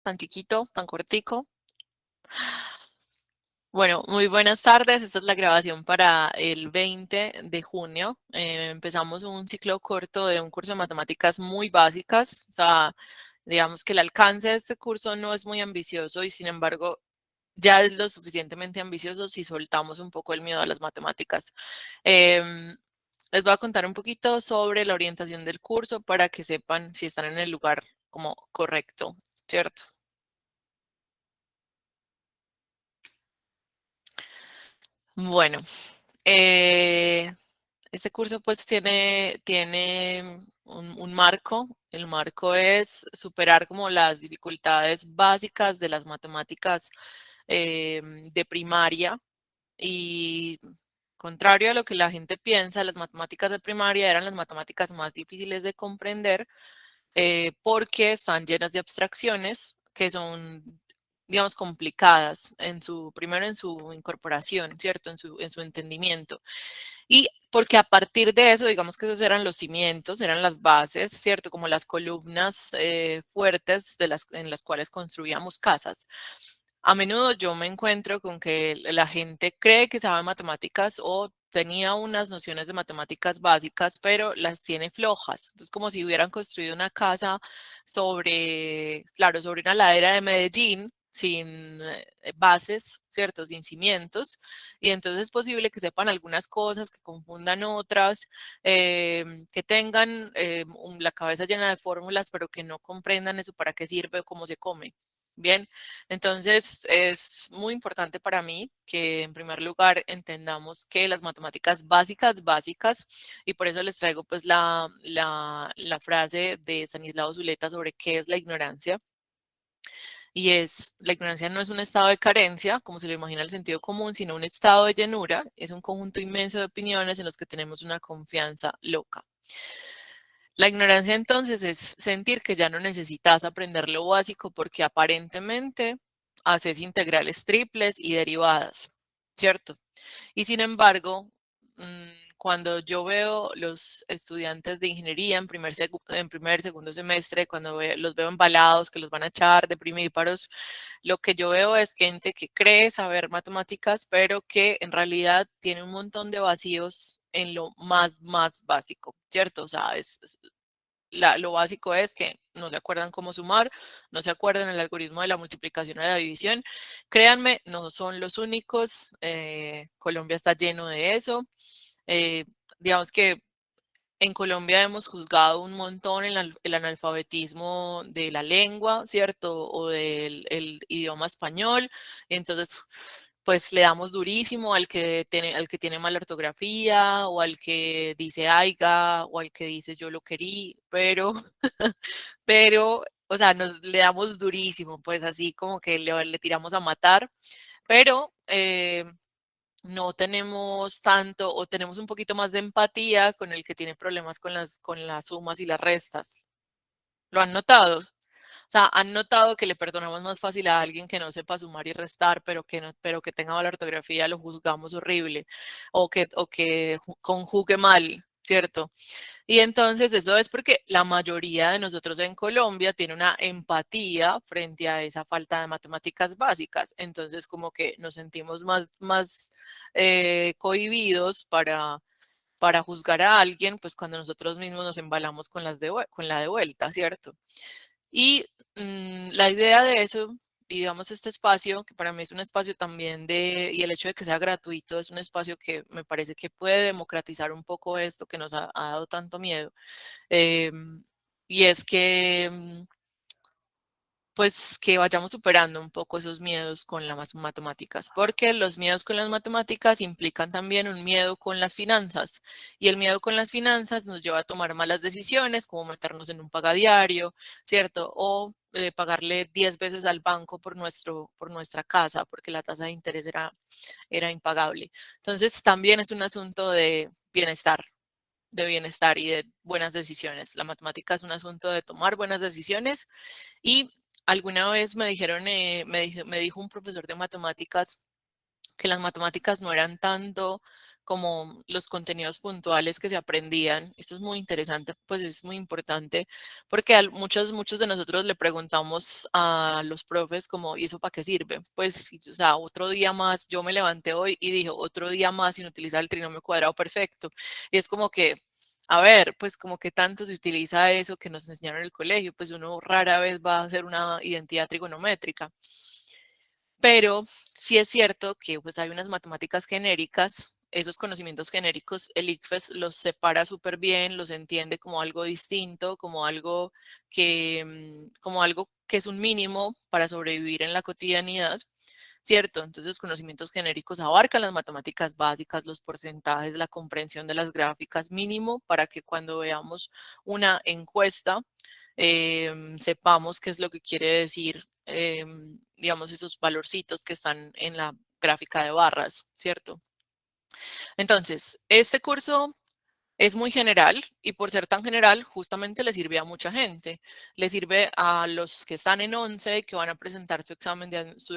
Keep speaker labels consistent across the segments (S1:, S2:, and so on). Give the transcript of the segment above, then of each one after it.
S1: tan chiquito, tan cortico. Bueno, muy buenas tardes. Esta es la grabación para el 20 de junio. Empezamos un ciclo corto de un curso de matemáticas muy básicas. O sea, digamos que el alcance de este curso no es muy ambicioso y sin embargo ya es lo suficientemente ambicioso si soltamos un poco el miedo a las matemáticas. Em, Les voy a contar un poquito sobre la orientación del curso para que sepan si están en el lugar como correcto, ¿cierto? Bueno, eh, este curso pues tiene un marco. El marco es superar como las dificultades básicas de las matemáticas de primaria y contrario a lo que la gente piensa, las matemáticas de primaria eran las matemáticas más difíciles de comprender porque están llenas de abstracciones que son, digamos, complicadas primero en su incorporación, ¿cierto? En su entendimiento. Y porque a partir de eso, digamos que esos eran los cimientos, eran las bases, ¿cierto? Como las columnas fuertes en las cuales construíamos casas. A menudo yo me encuentro con que la gente cree que sabe matemáticas o tenía unas nociones de matemáticas básicas, pero las tiene flojas. Es como si hubieran construido una casa claro, sobre una ladera de Medellín, sin bases, ¿cierto? Sin cimientos. Y entonces es posible que sepan algunas cosas, que confundan otras, que tengan la cabeza llena de fórmulas, pero que no comprendan eso para qué sirve o cómo se come. Bien, entonces es muy importante para mí que en primer lugar entendamos que las matemáticas básicas, y por eso les traigo pues la frase de Stanislao Zuleta sobre qué es la ignorancia, y la ignorancia no es un estado de carencia, como se lo imagina el sentido común, sino un estado de llenura, es un conjunto inmenso de opiniones en los que tenemos una confianza loca. La ignorancia entonces es sentir que ya no necesitas aprender lo básico porque aparentemente haces integrales triples y derivadas, ¿cierto? Y sin embargo, cuando yo veo los estudiantes de ingeniería en primer, segundo semestre, cuando los veo embalados, que los van a echar de primíparos, lo que yo veo es gente que cree saber matemáticas, pero que en realidad tiene un montón de vacíos en lo más básico, ¿cierto? O sea, lo básico es que no se acuerdan cómo sumar, no se acuerdan el algoritmo de la multiplicación o de la división. Créanme, no son los únicos. Colombia está lleno de eso. Eh, digamos que en Colombia hemos juzgado un montón el analfabetismo de la lengua, ¿cierto? O del el idioma español. Entonces, pues le damos durísimo al que tiene mala ortografía, o al que dice aiga, o al que dice yo lo querí, pero, o sea, le damos durísimo, pues así como que le tiramos a matar, pero no tenemos tanto o tenemos un poquito más de empatía con el que tiene problemas con las sumas y las restas. ¿Lo han notado? O sea, han notado que le perdonamos más fácil a alguien que no sepa sumar y restar, pero que tenga mala ortografía, lo juzgamos horrible, o que conjugue mal, ¿cierto? Y entonces eso es porque la mayoría de nosotros en Colombia tiene una empatía frente a esa falta de matemáticas básicas. Entonces como que nos sentimos más cohibidos para juzgar a alguien, pues cuando nosotros mismos nos embalamos con la de vuelta, ¿cierto? Y la idea de eso, digamos, este espacio, que para mí es un espacio también y el hecho de que sea gratuito, es un espacio que me parece que puede democratizar un poco esto que nos ha dado tanto miedo. Y es que, pues, que vayamos superando un poco esos miedos con las matemáticas, porque los miedos con las matemáticas implican también un miedo con las finanzas, y el miedo con las finanzas nos lleva a tomar malas decisiones, como meternos en un pagadiario, ¿cierto? O pagarle 10 veces al banco por nuestra casa, porque la tasa de interés era impagable. Entonces, también es un asunto de bienestar y de buenas decisiones. La matemática es un asunto de tomar buenas decisiones, y alguna vez me dijeron, me dijo un profesor de matemáticas que las matemáticas no eran tanto como los contenidos puntuales que se aprendían. Esto es muy interesante, pues es muy importante porque muchos de nosotros le preguntamos a los profes como, ¿y eso para qué sirve? Pues, o sea, otro día más, yo me levanté hoy y dije, otro día más sin utilizar el trinomio cuadrado perfecto. Y es como que, a ver, pues como que tanto se utiliza eso que nos enseñaron en el colegio, pues uno rara vez va a hacer una identidad trigonométrica. Pero sí es cierto que pues hay unas matemáticas genéricas, esos conocimientos genéricos, el ICFES los separa súper bien, los entiende como algo distinto, como algo que es un mínimo para sobrevivir en la cotidianidad, ¿cierto? Entonces, conocimientos genéricos abarcan las matemáticas básicas, los porcentajes, la comprensión de las gráficas mínimo para que cuando veamos una encuesta sepamos qué es lo que quiere decir, digamos, esos valorcitos que están en la gráfica de barras, ¿cierto? Entonces, este curso es muy general y por ser tan general, justamente le sirve a mucha gente. Le sirve a los que están en 11 que van a presentar su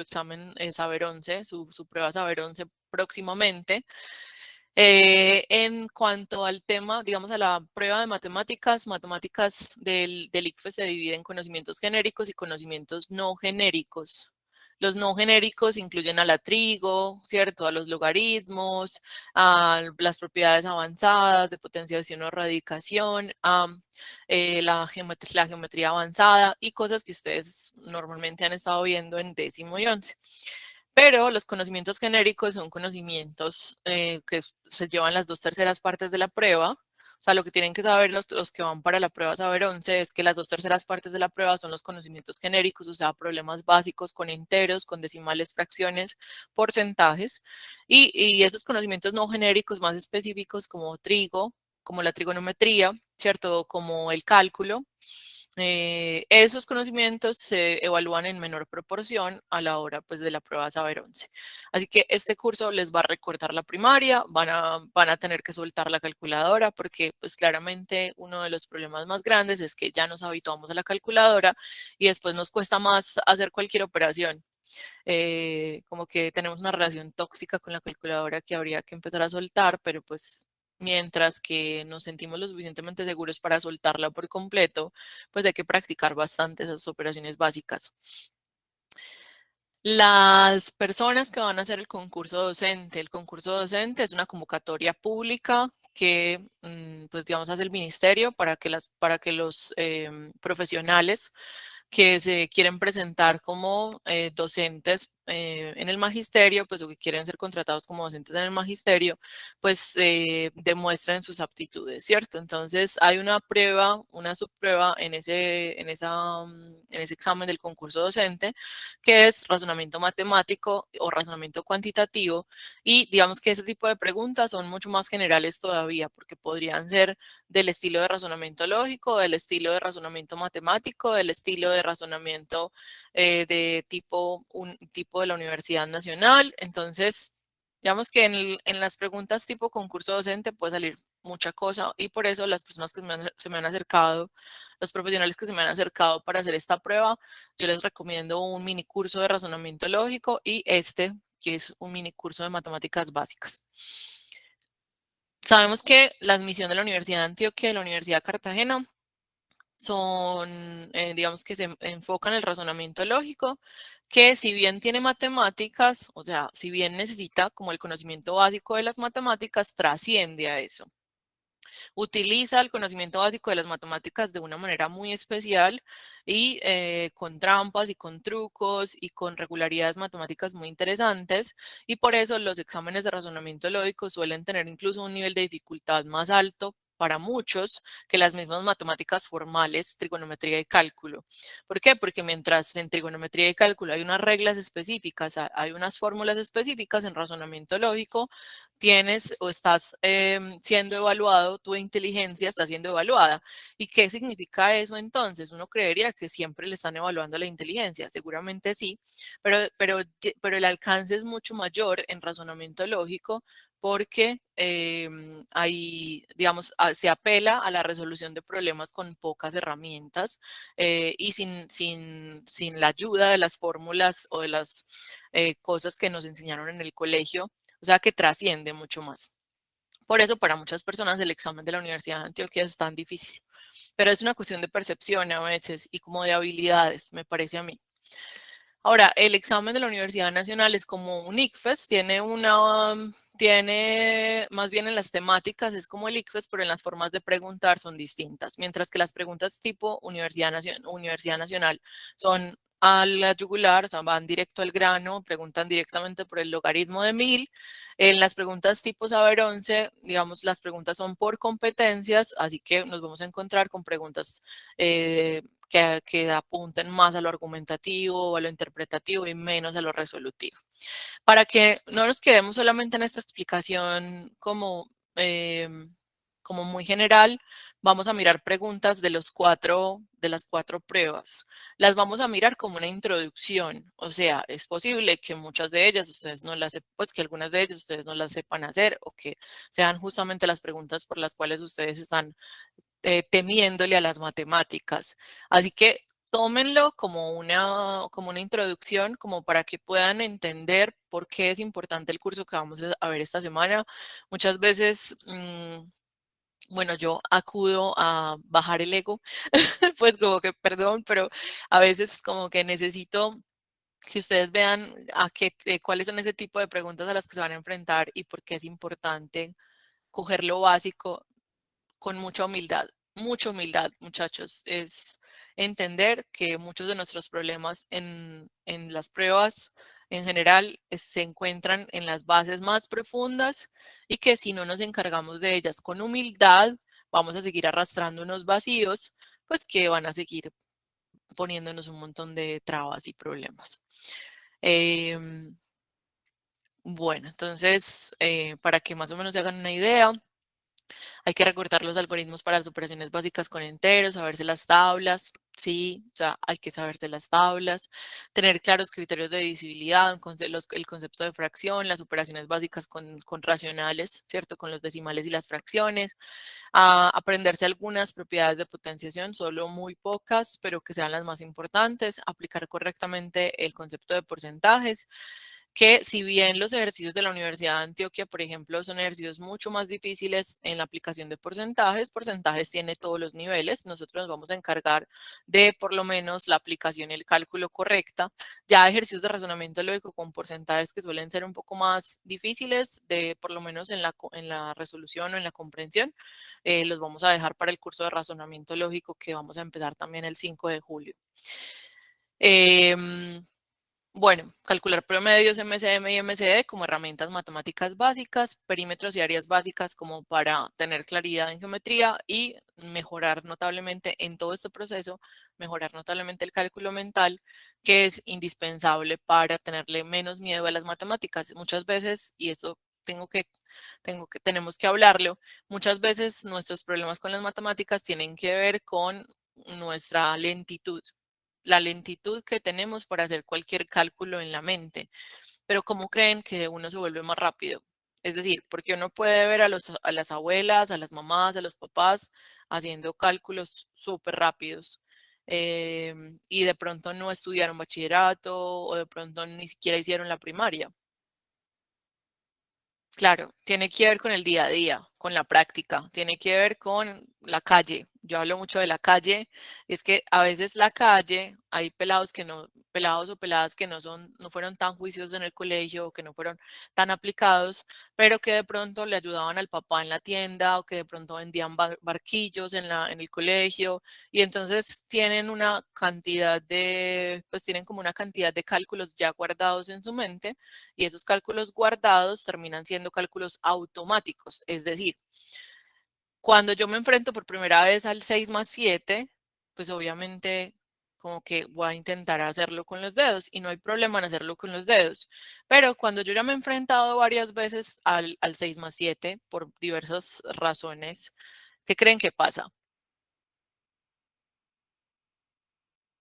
S1: examen Saber 11, su prueba Saber 11 próximamente. En cuanto al tema, digamos, a la prueba de matemáticas del ICFES se divide en conocimientos genéricos y conocimientos no genéricos. Los no genéricos incluyen a la trigo, ¿cierto? A los logaritmos, a las propiedades avanzadas de potenciación o radicación, a la geometría avanzada y cosas que ustedes normalmente han estado viendo en décimo y 11. Pero los conocimientos genéricos son conocimientos que se llevan las 2/3 partes de la prueba. O sea, lo que tienen que saber los que van para la prueba Saber 11 es que las 2/3 partes de la prueba son los conocimientos genéricos, o sea, problemas básicos con enteros, con decimales, fracciones, porcentajes. Y esos conocimientos no genéricos más específicos como trigo, como la trigonometría, ¿cierto? Como el cálculo, esos conocimientos se evalúan en menor proporción a la hora pues, de la prueba Saber 11. Así que este curso les va a recordar la primaria, van a tener que soltar la calculadora porque pues claramente uno de los problemas más grandes es que ya nos habituamos a la calculadora y después nos cuesta más hacer cualquier operación. Como que tenemos una relación tóxica con la calculadora que habría que empezar a soltar, pero pues mientras que nos sentimos lo suficientemente seguros para soltarla por completo, pues hay que practicar bastante esas operaciones básicas. Las personas que van a hacer el concurso docente es una convocatoria pública que, pues digamos, hace el ministerio para que los profesionales que se quieren presentar como docentes en el magisterio, pues o que quieren ser contratados como docentes en el magisterio, pues demuestren sus aptitudes, ¿cierto? Entonces hay una prueba, una subprueba en ese examen del concurso docente, que es razonamiento matemático o razonamiento cuantitativo, y digamos que ese tipo de preguntas son mucho más generales todavía, porque podrían ser del estilo de razonamiento lógico, del estilo de razonamiento matemático, del estilo de razonamiento de un tipo de la Universidad Nacional. Entonces, digamos que en las preguntas tipo concurso docente puede salir mucha cosa y por eso las personas que se me han acercado, los profesionales que se me han acercado para hacer esta prueba, yo les recomiendo un mini curso de razonamiento lógico y que es un mini curso de matemáticas básicas. Sabemos que la admisión de la Universidad de Antioquia y la Universidad de Cartagena son, digamos que se enfocan en el razonamiento lógico, que si bien tiene matemáticas, o sea, si bien necesita como el conocimiento básico de las matemáticas, trasciende a eso. Utiliza el conocimiento básico de las matemáticas de una manera muy especial y con trampas y con trucos y con regularidades matemáticas muy interesantes, y por eso los exámenes de razonamiento lógico suelen tener incluso un nivel de dificultad más alto para muchos que las mismas matemáticas formales, trigonometría y cálculo. ¿Por qué? Porque mientras en trigonometría y cálculo hay unas reglas específicas, hay unas fórmulas específicas, en razonamiento lógico tienes o estás siendo evaluado, tu inteligencia está siendo evaluada. ¿Y qué significa eso entonces? Uno creería que siempre le están evaluando la inteligencia, seguramente sí, pero el alcance es mucho mayor en razonamiento lógico porque ahí, digamos, se apela a la resolución de problemas con pocas herramientas y sin la ayuda de las fórmulas o de las cosas que nos enseñaron en el colegio, o sea que trasciende mucho más. Por eso para muchas personas el examen de la Universidad de Antioquia es tan difícil, pero es una cuestión de percepción a veces y como de habilidades, me parece a mí. Ahora, el examen de la Universidad Nacional es como un ICFES, tiene más bien en las temáticas, es como el ICFES, pero en las formas de preguntar son distintas, mientras que las preguntas tipo Universidad Nacional son a la yugular, o sea, van directo al grano, preguntan directamente por el logaritmo de 1000. En las preguntas tipo Saber 11, digamos, las preguntas son por competencias, así que nos vamos a encontrar con preguntas que apunten más a lo argumentativo o a lo interpretativo y menos a lo resolutivo. Para que no nos quedemos solamente en esta explicación como muy general, vamos a mirar preguntas de las cuatro pruebas. Las vamos a mirar como una introducción, o sea, es posible que muchas de ellas ustedes no las sepan, pues que algunas de ellas ustedes no las sepan hacer o que sean justamente las preguntas por las cuales ustedes están temiéndole a las matemáticas. Así que tómenlo como una introducción, como para que puedan entender por qué es importante el curso que vamos a ver esta semana. Muchas veces, bueno, yo acudo a bajar el ego, pues como que, perdón, pero a veces como que necesito que ustedes vean cuáles son ese tipo de preguntas a las que se van a enfrentar y por qué es importante coger lo básico con mucha humildad, muchachos. Es entender que muchos de nuestros problemas en las pruebas en general se encuentran en las bases más profundas y que si no nos encargamos de ellas con humildad, vamos a seguir arrastrando unos vacíos, pues que van a seguir poniéndonos un montón de trabas y problemas. Em, bueno, entonces, para que más o menos se hagan una idea, hay que recordar los algoritmos para las operaciones básicas con enteros, saberse las tablas, sí, o sea, hay que saberse las tablas, tener claros criterios de divisibilidad, el concepto de fracción, las operaciones básicas con racionales, ¿cierto? Con los decimales y las fracciones, aprenderse algunas propiedades de potenciación, solo muy pocas, pero que sean las más importantes, aplicar correctamente el concepto de porcentajes, que si bien los ejercicios de la Universidad de Antioquia, por ejemplo, son ejercicios mucho más difíciles en la aplicación de porcentajes tiene todos los niveles, nosotros nos vamos a encargar de por lo menos la aplicación y el cálculo correcta. Ya ejercicios de razonamiento lógico con porcentajes que suelen ser un poco más difíciles, de por lo menos en la resolución o en la comprensión, los vamos a dejar para el curso de razonamiento lógico que vamos a empezar también el 5 de julio. Bueno, calcular promedios MCM y MCD como herramientas matemáticas básicas, perímetros y áreas básicas como para tener claridad en geometría y mejorar notablemente en todo este proceso, mejorar notablemente el cálculo mental, que es indispensable para tenerle menos miedo a las matemáticas. Muchas veces, y eso tenemos que hablarlo, muchas veces nuestros problemas con las matemáticas tienen que ver con nuestra lentitud, la lentitud que tenemos para hacer cualquier cálculo en la mente. Pero ¿cómo creen que uno se vuelve más rápido? Es decir, porque uno puede ver a las abuelas, a las mamás, a los papás haciendo cálculos súper rápidos y de pronto no estudiaron bachillerato o de pronto ni siquiera hicieron la primaria. Claro, tiene que ver con el día a día, con la práctica, tiene que ver con la calle. Yo hablo mucho de la calle, es que a veces la calle, hay pelados o peladas que no fueron tan juiciosos en el colegio, o que no fueron tan aplicados, pero que de pronto le ayudaban al papá en la tienda o que de pronto vendían barquillos en el colegio y entonces tienen como una cantidad de cálculos ya guardados en su mente y esos cálculos guardados terminan siendo cálculos automáticos. Es decir, cuando yo me enfrento por primera vez al 6 más 7, pues obviamente como que voy a intentar hacerlo con los dedos y no hay problema en hacerlo con los dedos. Pero cuando yo ya me he enfrentado varias veces al 6 más 7 por diversas razones, ¿qué creen que pasa?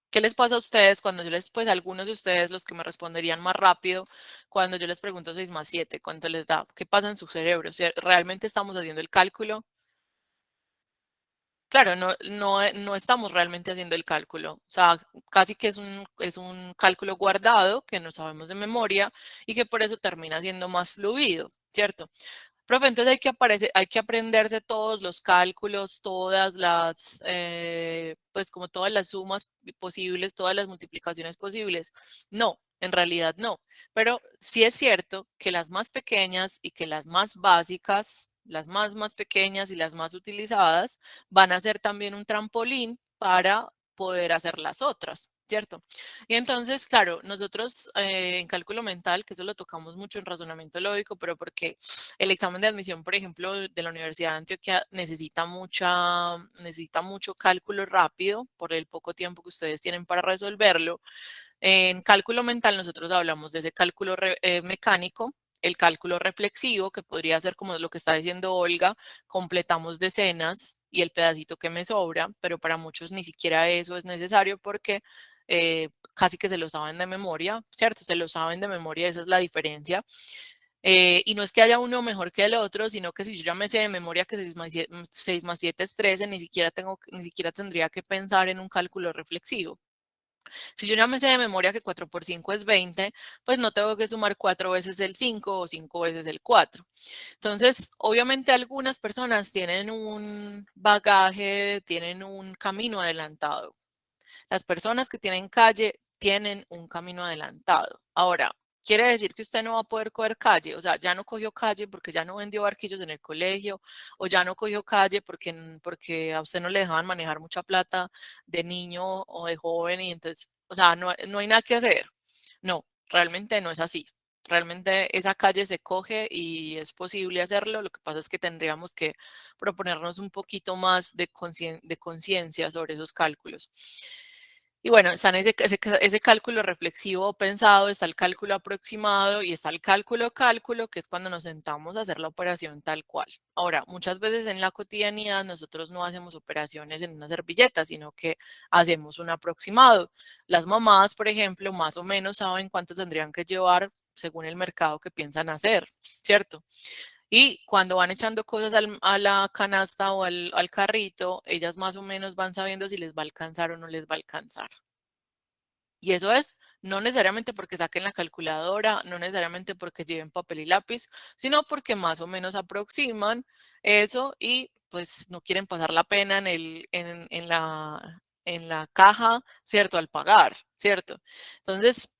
S1: ¿Qué les pasa a ustedes cuando pues algunos de ustedes, los que me responderían más rápido, cuando yo les pregunto 6 más 7, cuánto les da? ¿Qué pasa en su cerebro? ¿Realmente estamos haciendo el cálculo? Claro, no estamos realmente haciendo el cálculo. O sea, casi que es un cálculo guardado que no sabemos de memoria y que por eso termina siendo más fluido, ¿cierto? Profe, entonces hay que aprenderse todos los cálculos, todas las, pues como todas las sumas posibles, todas las multiplicaciones posibles. No, en realidad no. Pero sí es cierto que las más pequeñas y que las más básicas, las más pequeñas y las más utilizadas, van a ser también un trampolín para poder hacer las otras, ¿cierto? Y entonces, claro, nosotros en cálculo mental, que eso lo tocamos mucho en razonamiento lógico, pero porque el examen de admisión, por ejemplo, de la Universidad de Antioquia necesita mucho cálculo rápido por el poco tiempo que ustedes tienen para resolverlo. En cálculo mental nosotros hablamos de ese cálculo mecánico, el cálculo reflexivo, que podría ser como lo que está diciendo Olga, completamos decenas y el pedacito que me sobra, pero para muchos ni siquiera eso es necesario porque casi que se lo saben de memoria, ¿cierto? Se lo saben de memoria, esa es la diferencia. Y no es que haya uno mejor que el otro, sino que si yo ya me sé de memoria que 6 más 7 es 13, ni siquiera tendría que pensar en un cálculo reflexivo. Si yo ya me sé de memoria que 4 por 5 es 20, pues no tengo que sumar 4 veces el 5 o 5 veces el 4. Entonces, obviamente algunas personas tienen un bagaje, tienen un camino adelantado. Las personas que tienen calle tienen un camino adelantado. Ahora, quiere decir que usted no va a poder coger calle, o sea, ya no cogió calle porque ya no vendió barquillos en el colegio, o ya no cogió calle porque a usted no le dejaban manejar mucha plata de niño o de joven y entonces, o sea, no hay nada que hacer. No, realmente no es así. Realmente esa calle se coge y es posible hacerlo. Lo que pasa es que tendríamos que proponernos un poquito más de conciencia sobre esos cálculos. Y bueno, están ese cálculo reflexivo pensado, está el cálculo aproximado y está el cálculo, que es cuando nos sentamos a hacer la operación tal cual. Ahora, muchas veces en la cotidianidad nosotros no hacemos operaciones en una servilleta, sino que hacemos un aproximado. Las mamás, por ejemplo, más o menos saben cuánto tendrían que llevar según el mercado que piensan hacer, ¿cierto? Y cuando van echando cosas a la canasta o al carrito, ellas más o menos van sabiendo si les va a alcanzar o no les va a alcanzar. Y eso es no necesariamente porque saquen la calculadora, no necesariamente porque lleven papel y lápiz, sino porque más o menos aproximan eso y pues no quieren pasar la pena en la caja, ¿cierto? Al pagar, ¿cierto? Entonces,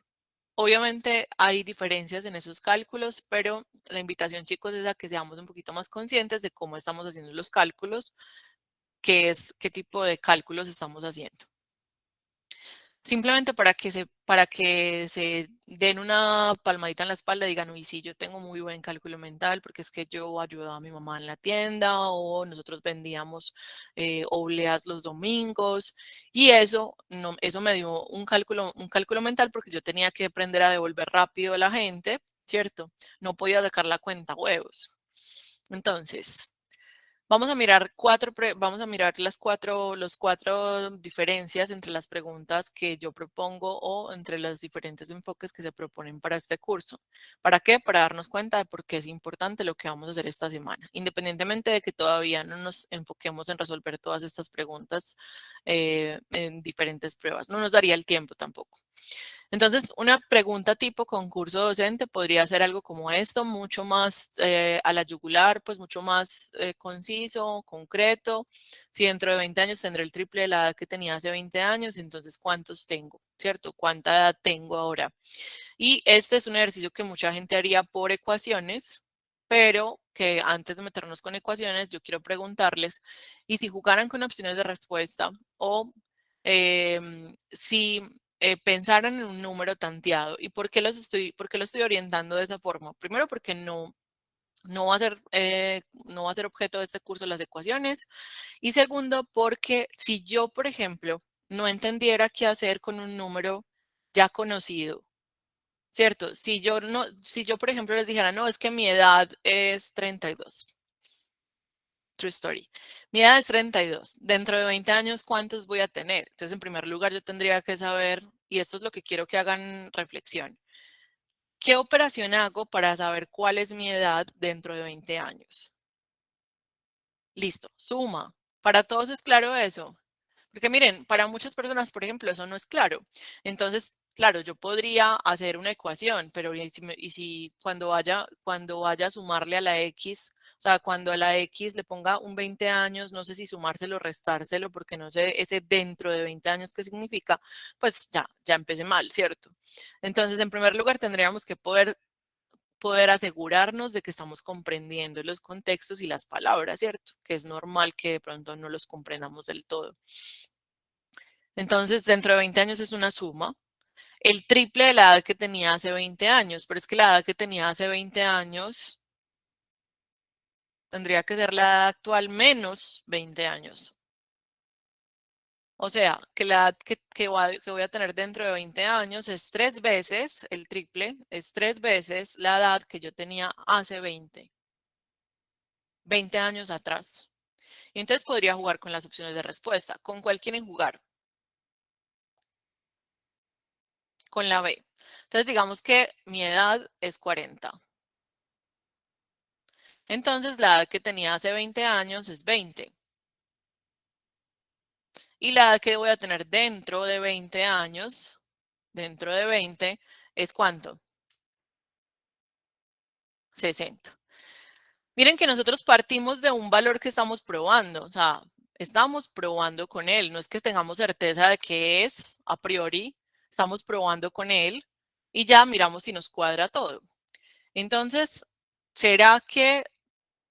S1: obviamente hay diferencias en esos cálculos, pero la invitación, chicos, es a que seamos un poquito más conscientes de cómo estamos haciendo los cálculos, qué tipo de cálculos estamos haciendo. Simplemente para que se den una palmadita en la espalda y digan, uy, sí, yo tengo muy buen cálculo mental porque es que yo ayudaba a mi mamá en la tienda o nosotros vendíamos obleas los domingos y eso, no, eso me dio un cálculo mental porque yo tenía que aprender a devolver rápido a la gente, ¿cierto? No podía sacar la cuenta huevos. Entonces, vamos a mirar los cuatro diferencias entre las preguntas que yo propongo o entre los diferentes enfoques que se proponen para este curso. ¿Para qué? Para darnos cuenta de por qué es importante lo que vamos a hacer esta semana, independientemente de que todavía no nos enfoquemos en resolver todas estas preguntas en diferentes pruebas. No nos daría el tiempo tampoco. Entonces, una pregunta tipo concurso docente podría ser algo como esto, mucho más a la yugular, pues mucho más conciso, concreto. Si dentro de 20 años tendré el triple de la edad que tenía hace 20 años, entonces ¿cuántos tengo? ¿Cierto? ¿Cuánta edad tengo ahora? Y este es un ejercicio que mucha gente haría por ecuaciones, pero que antes de meternos con ecuaciones, yo quiero preguntarles, ¿y si jugaran con opciones de respuesta o si pensaran en un número tanteado? ¿Y por qué lo estoy orientando de esa forma? Primero porque no va a ser, no va a ser objeto de este curso las ecuaciones. Y segundo, porque si yo, por ejemplo, no entendiera qué hacer con un número ya conocido, ¿cierto? Si yo, por ejemplo, les dijera, no, es que mi edad es 32. True story. Mi edad es 32. Dentro de 20 años, ¿cuántos voy a tener? Entonces, en primer lugar, yo tendría que saber, y esto es lo que quiero que hagan reflexión, ¿qué operación hago para saber cuál es mi edad dentro de 20 años? Listo, suma. Para todos es claro eso. Porque miren, para muchas personas, por ejemplo, eso no es claro. Entonces, Claro, yo podría hacer una ecuación, pero y si cuando vaya a sumarle a la X, o sea, cuando a la X le ponga un 20 años, no sé si sumárselo o restárselo, porque no sé ese dentro de 20 años qué significa, pues ya empecé mal, ¿cierto? Entonces, en primer lugar, tendríamos que poder asegurarnos de que estamos comprendiendo los contextos y las palabras, ¿cierto? Que es normal que de pronto no los comprendamos del todo. Entonces, dentro de 20 años es una suma, el triple de la edad que tenía hace 20 años, pero es que la edad que tenía hace 20 años tendría que ser la edad actual menos 20 años. O sea, que la edad que voy a tener dentro de 20 años es 3 veces, el triple es 3 veces la edad que yo tenía hace 20 años atrás. Y entonces podría jugar con las opciones de respuesta. ¿Con cuál quieren jugar? Con la B. Entonces digamos que mi edad es 40. Entonces la edad que tenía hace 20 años es 20. Y la edad que voy a tener dentro de 20 años, dentro de 20, ¿es cuánto? 60. Miren que nosotros partimos de un valor que estamos probando, o sea, estamos probando con él, no es que tengamos certeza de qué es a priori, estamos probando con él y ya miramos si nos cuadra todo. Entonces, ¿será que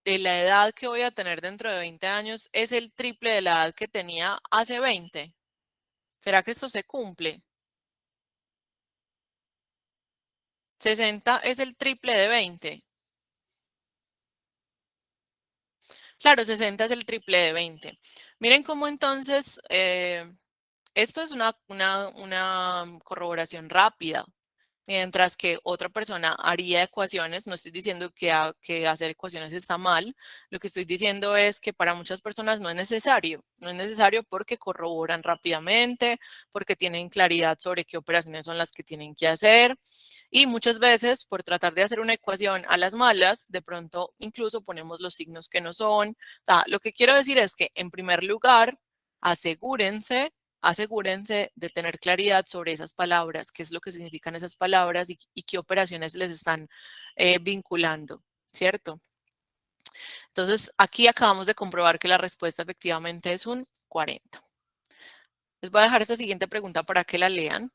S1: de la edad que voy a tener dentro de 20 años es el triple de la edad que tenía hace 20? ¿Será que esto se cumple? 60 es el triple de 20. Claro, 60 es el triple de 20. Miren cómo entonces, esto es una corroboración rápida. Mientras que otra persona haría ecuaciones, no estoy diciendo que hacer ecuaciones está mal, lo que estoy diciendo es que para muchas personas no es necesario porque corroboran rápidamente, porque tienen claridad sobre qué operaciones son las que tienen que hacer y muchas veces por tratar de hacer una ecuación a las malas, de pronto incluso ponemos los signos que no son. O sea, lo que quiero decir es que en primer lugar, asegúrense de tener claridad sobre esas palabras, qué es lo que significan esas palabras y qué operaciones les están vinculando, ¿cierto? Entonces, aquí acabamos de comprobar que la respuesta efectivamente es un 40. Les voy a dejar esta siguiente pregunta para que la lean.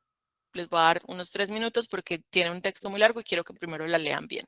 S1: Les voy a dar unos 3 minutos porque tiene un texto muy largo y quiero que primero la lean bien.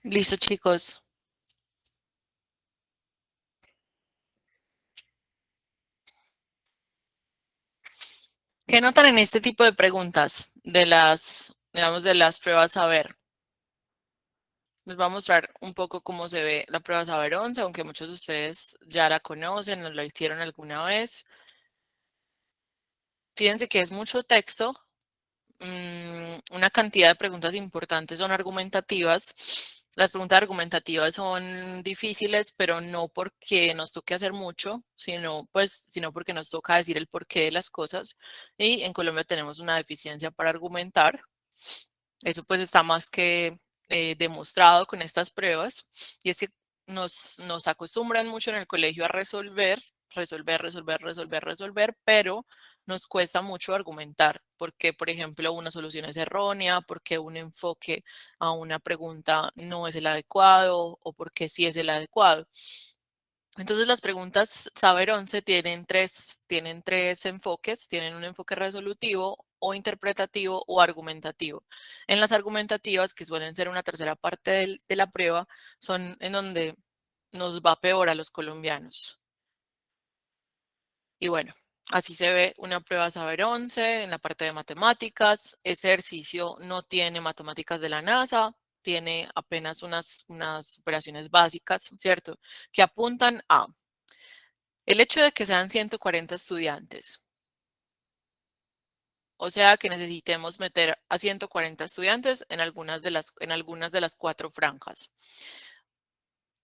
S1: Listo, chicos. ¿Qué notan en este tipo de preguntas de las, digamos, de las pruebas saber? Les voy a mostrar un poco cómo se ve la prueba Saber 11, aunque muchos de ustedes ya la conocen o la hicieron alguna vez. Fíjense que es mucho texto, una cantidad de preguntas importantes son argumentativas. Las preguntas argumentativas son difíciles, pero no porque nos toque hacer mucho, sino porque nos toca decir el porqué de las cosas. Y en Colombia tenemos una deficiencia para argumentar. Eso pues está más que demostrado con estas pruebas. Y es que nos acostumbran mucho en el colegio a resolver, pero nos cuesta mucho argumentar porque, por ejemplo, una solución es errónea, porque un enfoque a una pregunta no es el adecuado o porque sí es el adecuado. Entonces las preguntas Saber 11 tienen tres enfoques, tienen un enfoque resolutivo o interpretativo o argumentativo. En las argumentativas, que suelen ser una tercera parte de la prueba, son en donde nos va peor a los colombianos. Y bueno, así se ve una prueba Saber 11 en la parte de matemáticas. Ese ejercicio no tiene matemáticas de la NASA, tiene apenas unas operaciones básicas, ¿cierto? Que apuntan a el hecho de que sean 140 estudiantes, o sea que necesitemos meter a 140 estudiantes en algunas de las cuatro franjas.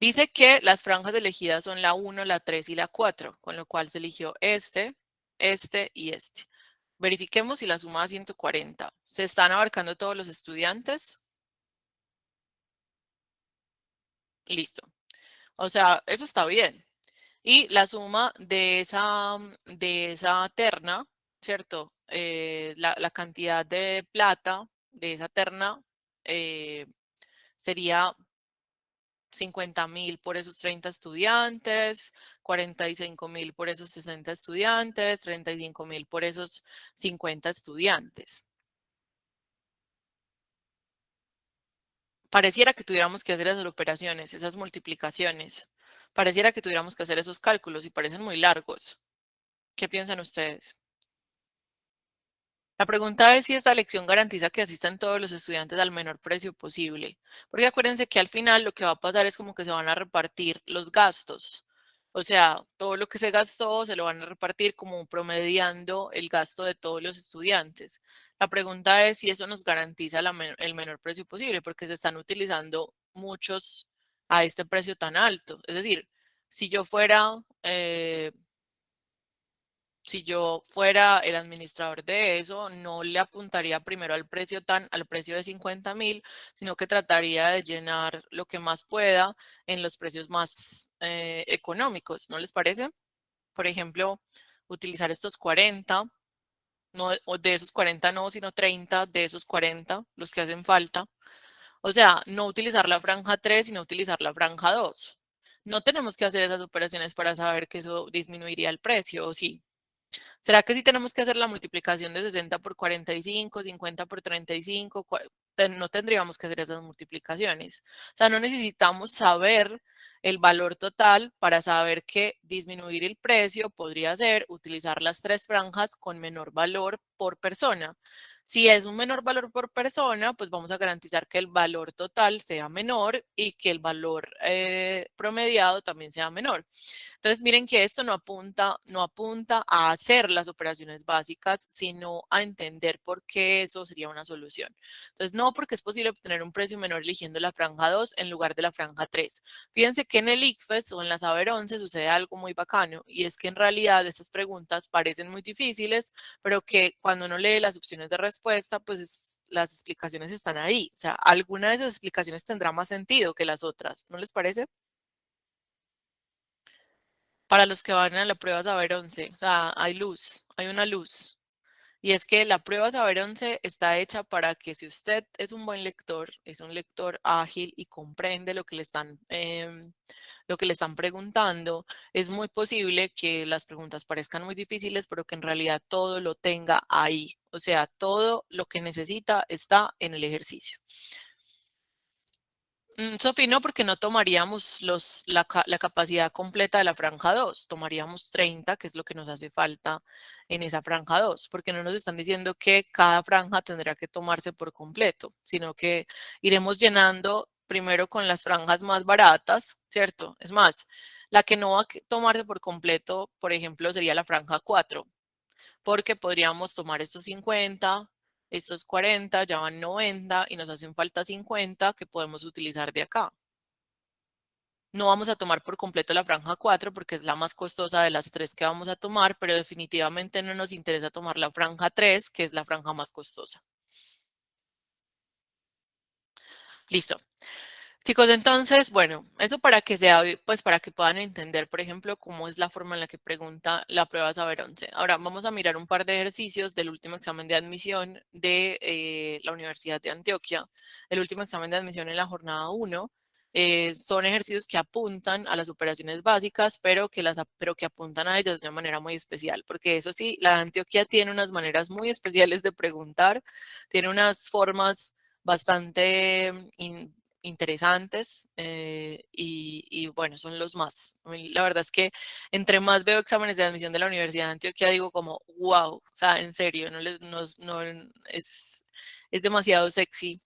S1: Dice que las franjas elegidas son la 1, la 3 y la 4, con lo cual se eligió este y este. Verifiquemos si la suma da 140. ¿Se están abarcando todos los estudiantes? Listo. O sea, eso está bien. Y la suma de esa terna, ¿cierto? La cantidad de plata de esa terna eh, sería 50.000 por esos 30 estudiantes, 45.000 por esos 60 estudiantes, 35.000 por esos 50 estudiantes. Pareciera que tuviéramos que hacer esas operaciones, esas multiplicaciones. Pareciera que tuviéramos que hacer esos cálculos y parecen muy largos. ¿Qué piensan ustedes? La pregunta es si esta lección garantiza que asistan todos los estudiantes al menor precio posible, porque acuérdense que al final lo que va a pasar es como que se van a repartir los gastos. O sea, todo lo que se gastó se lo van a repartir como promediando el gasto de todos los estudiantes. La pregunta es si eso nos garantiza el menor precio posible, porque se están utilizando muchos a este precio tan alto. Es decir, si yo fuera si yo fuera el administrador de eso, no le apuntaría primero al precio de 50.000, sino que trataría de llenar lo que más pueda en los precios más económicos, ¿no les parece? Por ejemplo, utilizar estos 40, no, o de esos 40 no, sino 30 de esos 40, los que hacen falta. O sea, no utilizar la franja 3, sino utilizar la franja 2. No tenemos que hacer esas operaciones para saber que eso disminuiría el precio, ¿o sí? ¿Será que sí tenemos que hacer la multiplicación de 60 por 45, 50 por 35? No tendríamos que hacer esas multiplicaciones. O sea, no necesitamos saber el valor total para saber que disminuir el precio podría ser utilizar las tres franjas con menor valor por persona. Si es un menor valor por persona, pues vamos a garantizar que el valor total sea menor y que el valor promediado también sea menor. Entonces, miren que esto no apunta a hacer las operaciones básicas, sino a entender por qué eso sería una solución. Entonces, no porque es posible obtener un precio menor eligiendo la franja 2 en lugar de la franja 3. Fíjense que en el ICFES o en la Saber 11 sucede algo muy bacano y es que en realidad estas preguntas parecen muy difíciles, pero que cuando uno lee las opciones de respuesta, pues las explicaciones están ahí. O sea, alguna de esas explicaciones tendrá más sentido que las otras, ¿no les parece? Para los que van a la prueba Saber 11. O sea, hay luz, hay una luz. Y es que la prueba Saber 11 está hecha para que si usted es un buen lector, es un lector ágil y comprende lo que le están preguntando, es muy posible que las preguntas parezcan muy difíciles, pero que en realidad todo lo tenga ahí. O sea, todo lo que necesita está en el ejercicio. Sofi, no, porque no tomaríamos la capacidad completa de la franja 2, tomaríamos 30, que es lo que nos hace falta en esa franja 2, porque no nos están diciendo que cada franja tendrá que tomarse por completo, sino que iremos llenando primero con las franjas más baratas, ¿cierto? Es más, la que no va a tomarse por completo, por ejemplo, sería la franja 4, porque podríamos tomar estos 50, estos 40, ya van 90 y nos hacen falta 50 que podemos utilizar de acá. No vamos a tomar por completo la franja 4 porque es la más costosa de las tres que vamos a tomar, pero definitivamente no nos interesa tomar la franja 3, que es la franja más costosa. Listo. Chicos, entonces, bueno, eso para que sea, pues para que puedan entender, por ejemplo, cómo es la forma en la que pregunta la prueba Saber 11. Ahora vamos a mirar un par de ejercicios del último examen de admisión de la Universidad de Antioquia. El último examen de admisión en la jornada 1 son ejercicios que apuntan a las operaciones básicas, pero que apuntan a ellas de una manera muy especial, porque eso sí, la de Antioquia tiene unas maneras muy especiales de preguntar, tiene unas formas bastante interesantes y bueno, son los más. La verdad es que entre más veo exámenes de admisión de la Universidad de Antioquia, digo como, wow, o sea, en serio, no, es demasiado sexy,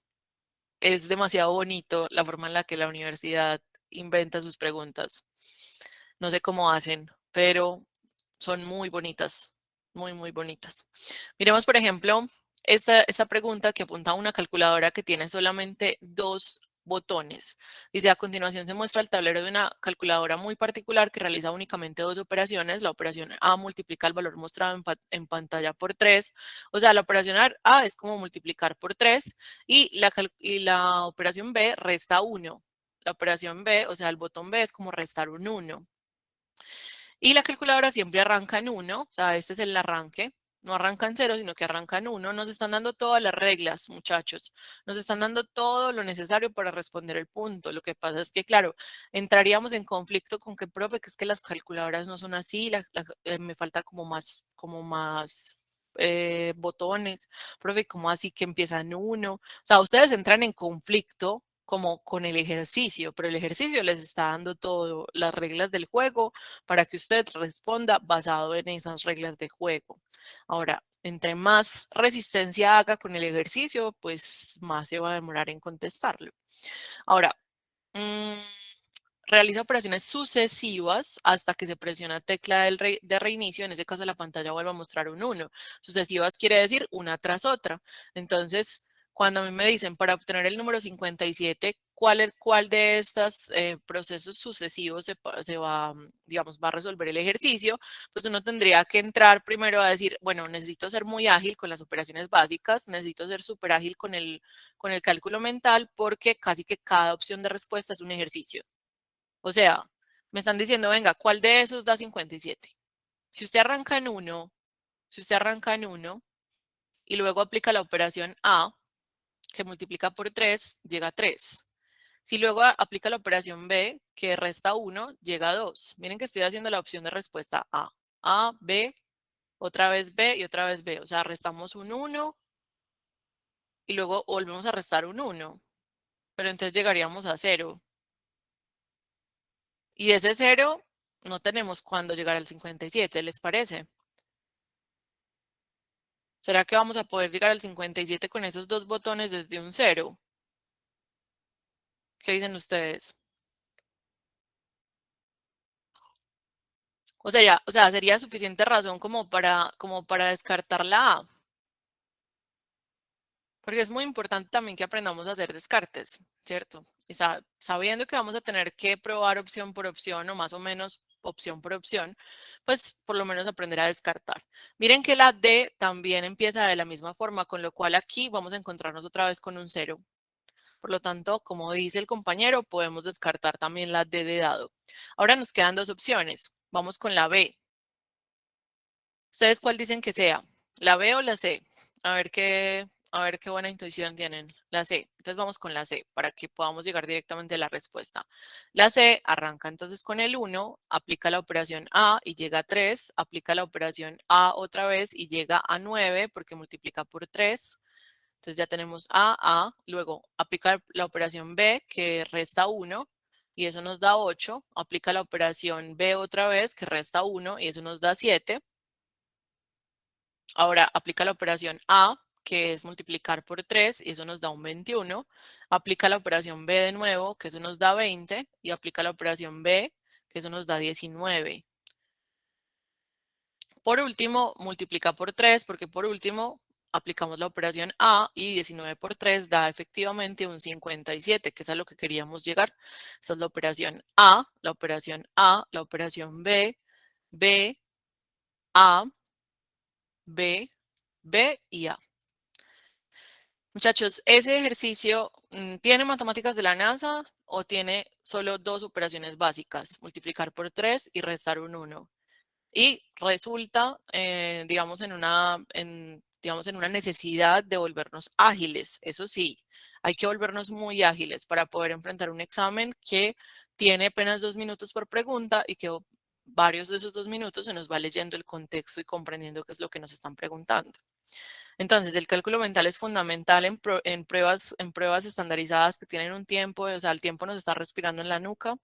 S1: es demasiado bonito la forma en la que la universidad inventa sus preguntas. No sé cómo hacen, pero son muy bonitas, muy bonitas. Miremos, por ejemplo, esta pregunta que apunta a una calculadora que tiene solamente dos botones. Dice, a continuación se muestra el tablero de una calculadora muy particular que realiza únicamente dos operaciones. La operación A multiplica el valor mostrado en pantalla por 3. O sea, la operación A es como multiplicar por 3 y la operación B resta 1. La operación B, o sea, el botón B es como restar un 1. Y la calculadora siempre arranca en 1, o sea, este es el arranque. No arranca en 0, sino que arranca en 1. Nos están dando todas las reglas, muchachos. Nos están dando todo lo necesario para responder el punto. Lo que pasa es que, claro, entraríamos en conflicto con que, profe, que es que las calculadoras no son así, me falta como más botones. Profe, ¿cómo así que empiezan 1? O sea, ustedes entran en conflicto como con el ejercicio, pero el ejercicio les está dando todo, las reglas del juego para que usted responda basado en esas reglas de juego. Ahora, entre más resistencia haga con el ejercicio, pues más se va a demorar en contestarlo. Ahora, mmm, realiza operaciones sucesivas hasta que se presiona tecla de reinicio. En ese caso, la pantalla vuelve a mostrar un 1. Sucesivas quiere decir una tras otra. Entonces, cuando a mí me dicen para obtener el número 57, ¿cuál de estos procesos sucesivos se va, digamos, va a resolver el ejercicio? Pues uno tendría que entrar primero a decir, bueno, necesito ser muy ágil con las operaciones básicas, necesito ser súper ágil con el cálculo mental, porque casi que cada opción de respuesta es un ejercicio. O sea, me están diciendo, venga, ¿cuál de esos da 57? Si usted arranca en 1, si usted arranca en 1 y luego aplica la operación A, que multiplica por 3, llega a 3. Si luego aplica la operación B, que resta 1, llega a 2. Miren que estoy haciendo la opción de respuesta A. A, B, otra vez B y otra vez B. O sea, restamos un 1 y luego volvemos a restar un 1. Pero entonces llegaríamos a 0. Y de ese 0 no tenemos cuándo llegar al 57, ¿les parece? ¿Será que vamos a poder llegar al 57 con esos dos botones desde un 0? ¿Qué dicen ustedes? O sea, sería suficiente razón como para descartar la A. Porque es muy importante también que aprendamos a hacer descartes, ¿cierto? Y sabiendo que vamos a tener que probar opción por opción o más o menos opción por opción, pues por lo menos aprender a descartar. Miren que la D también empieza de la misma forma, con lo cual aquí vamos a encontrarnos otra vez con un 0. Por lo tanto, como dice el compañero, podemos descartar también la D de dado. Ahora nos quedan dos opciones. Vamos con la B. ¿Ustedes cuál dicen que sea? ¿La B o la C? A ver qué buena intuición tienen. La C. Entonces vamos con la C para que podamos llegar directamente a la respuesta. La C arranca entonces con el 1, aplica la operación A y llega a 3, aplica la operación A otra vez y llega a 9 porque multiplica por 3. Entonces ya tenemos A, luego aplica la operación B que resta 1 y eso nos da 8, aplica la operación B otra vez que resta 1 y eso nos da 7. Ahora aplica la operación A, que es multiplicar por 3, y eso nos da un 21. Aplica la operación B de nuevo, que eso nos da 20, y aplica la operación B, que eso nos da 19. Por último, multiplica por 3, porque por último aplicamos la operación A y 19 por 3 da efectivamente un 57, que es a lo que queríamos llegar. Esta es la operación A, la operación A, la operación B, B, A, B, B y A. Muchachos, ese ejercicio tiene matemáticas de la NASA o tiene solo dos operaciones básicas, multiplicar por 3 y restar un 1. Y resulta, digamos, digamos, en una necesidad de volvernos ágiles. Eso sí, hay que volvernos muy ágiles para poder enfrentar un examen que tiene apenas 2 minutos por pregunta y que varios de esos 2 minutos se nos va leyendo el contexto y comprendiendo qué es lo que nos están preguntando. Entonces, el cálculo mental es fundamental en pruebas estandarizadas que tienen un tiempo, o sea, el tiempo nos está respirando en la nuca.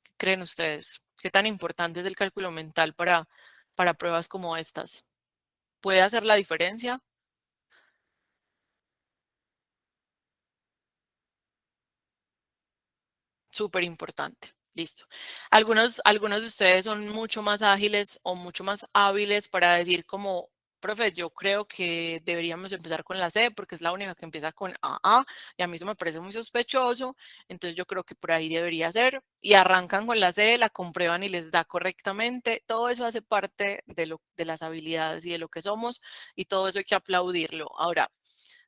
S1: ¿Qué creen ustedes? ¿Qué tan importante es el cálculo mental para pruebas como estas? ¿Puede hacer la diferencia? Súper importante. Listo. Algunos de ustedes son mucho más ágiles o mucho más hábiles para decir como, profe, yo creo que deberíamos empezar con la C porque es la única que empieza con AA y a mí eso me parece muy sospechoso, entonces yo creo que por ahí debería ser. Y arrancan con la C, la comprueban y les da correctamente. Todo eso hace parte de las habilidades y de lo que somos y todo eso hay que aplaudirlo. Ahora,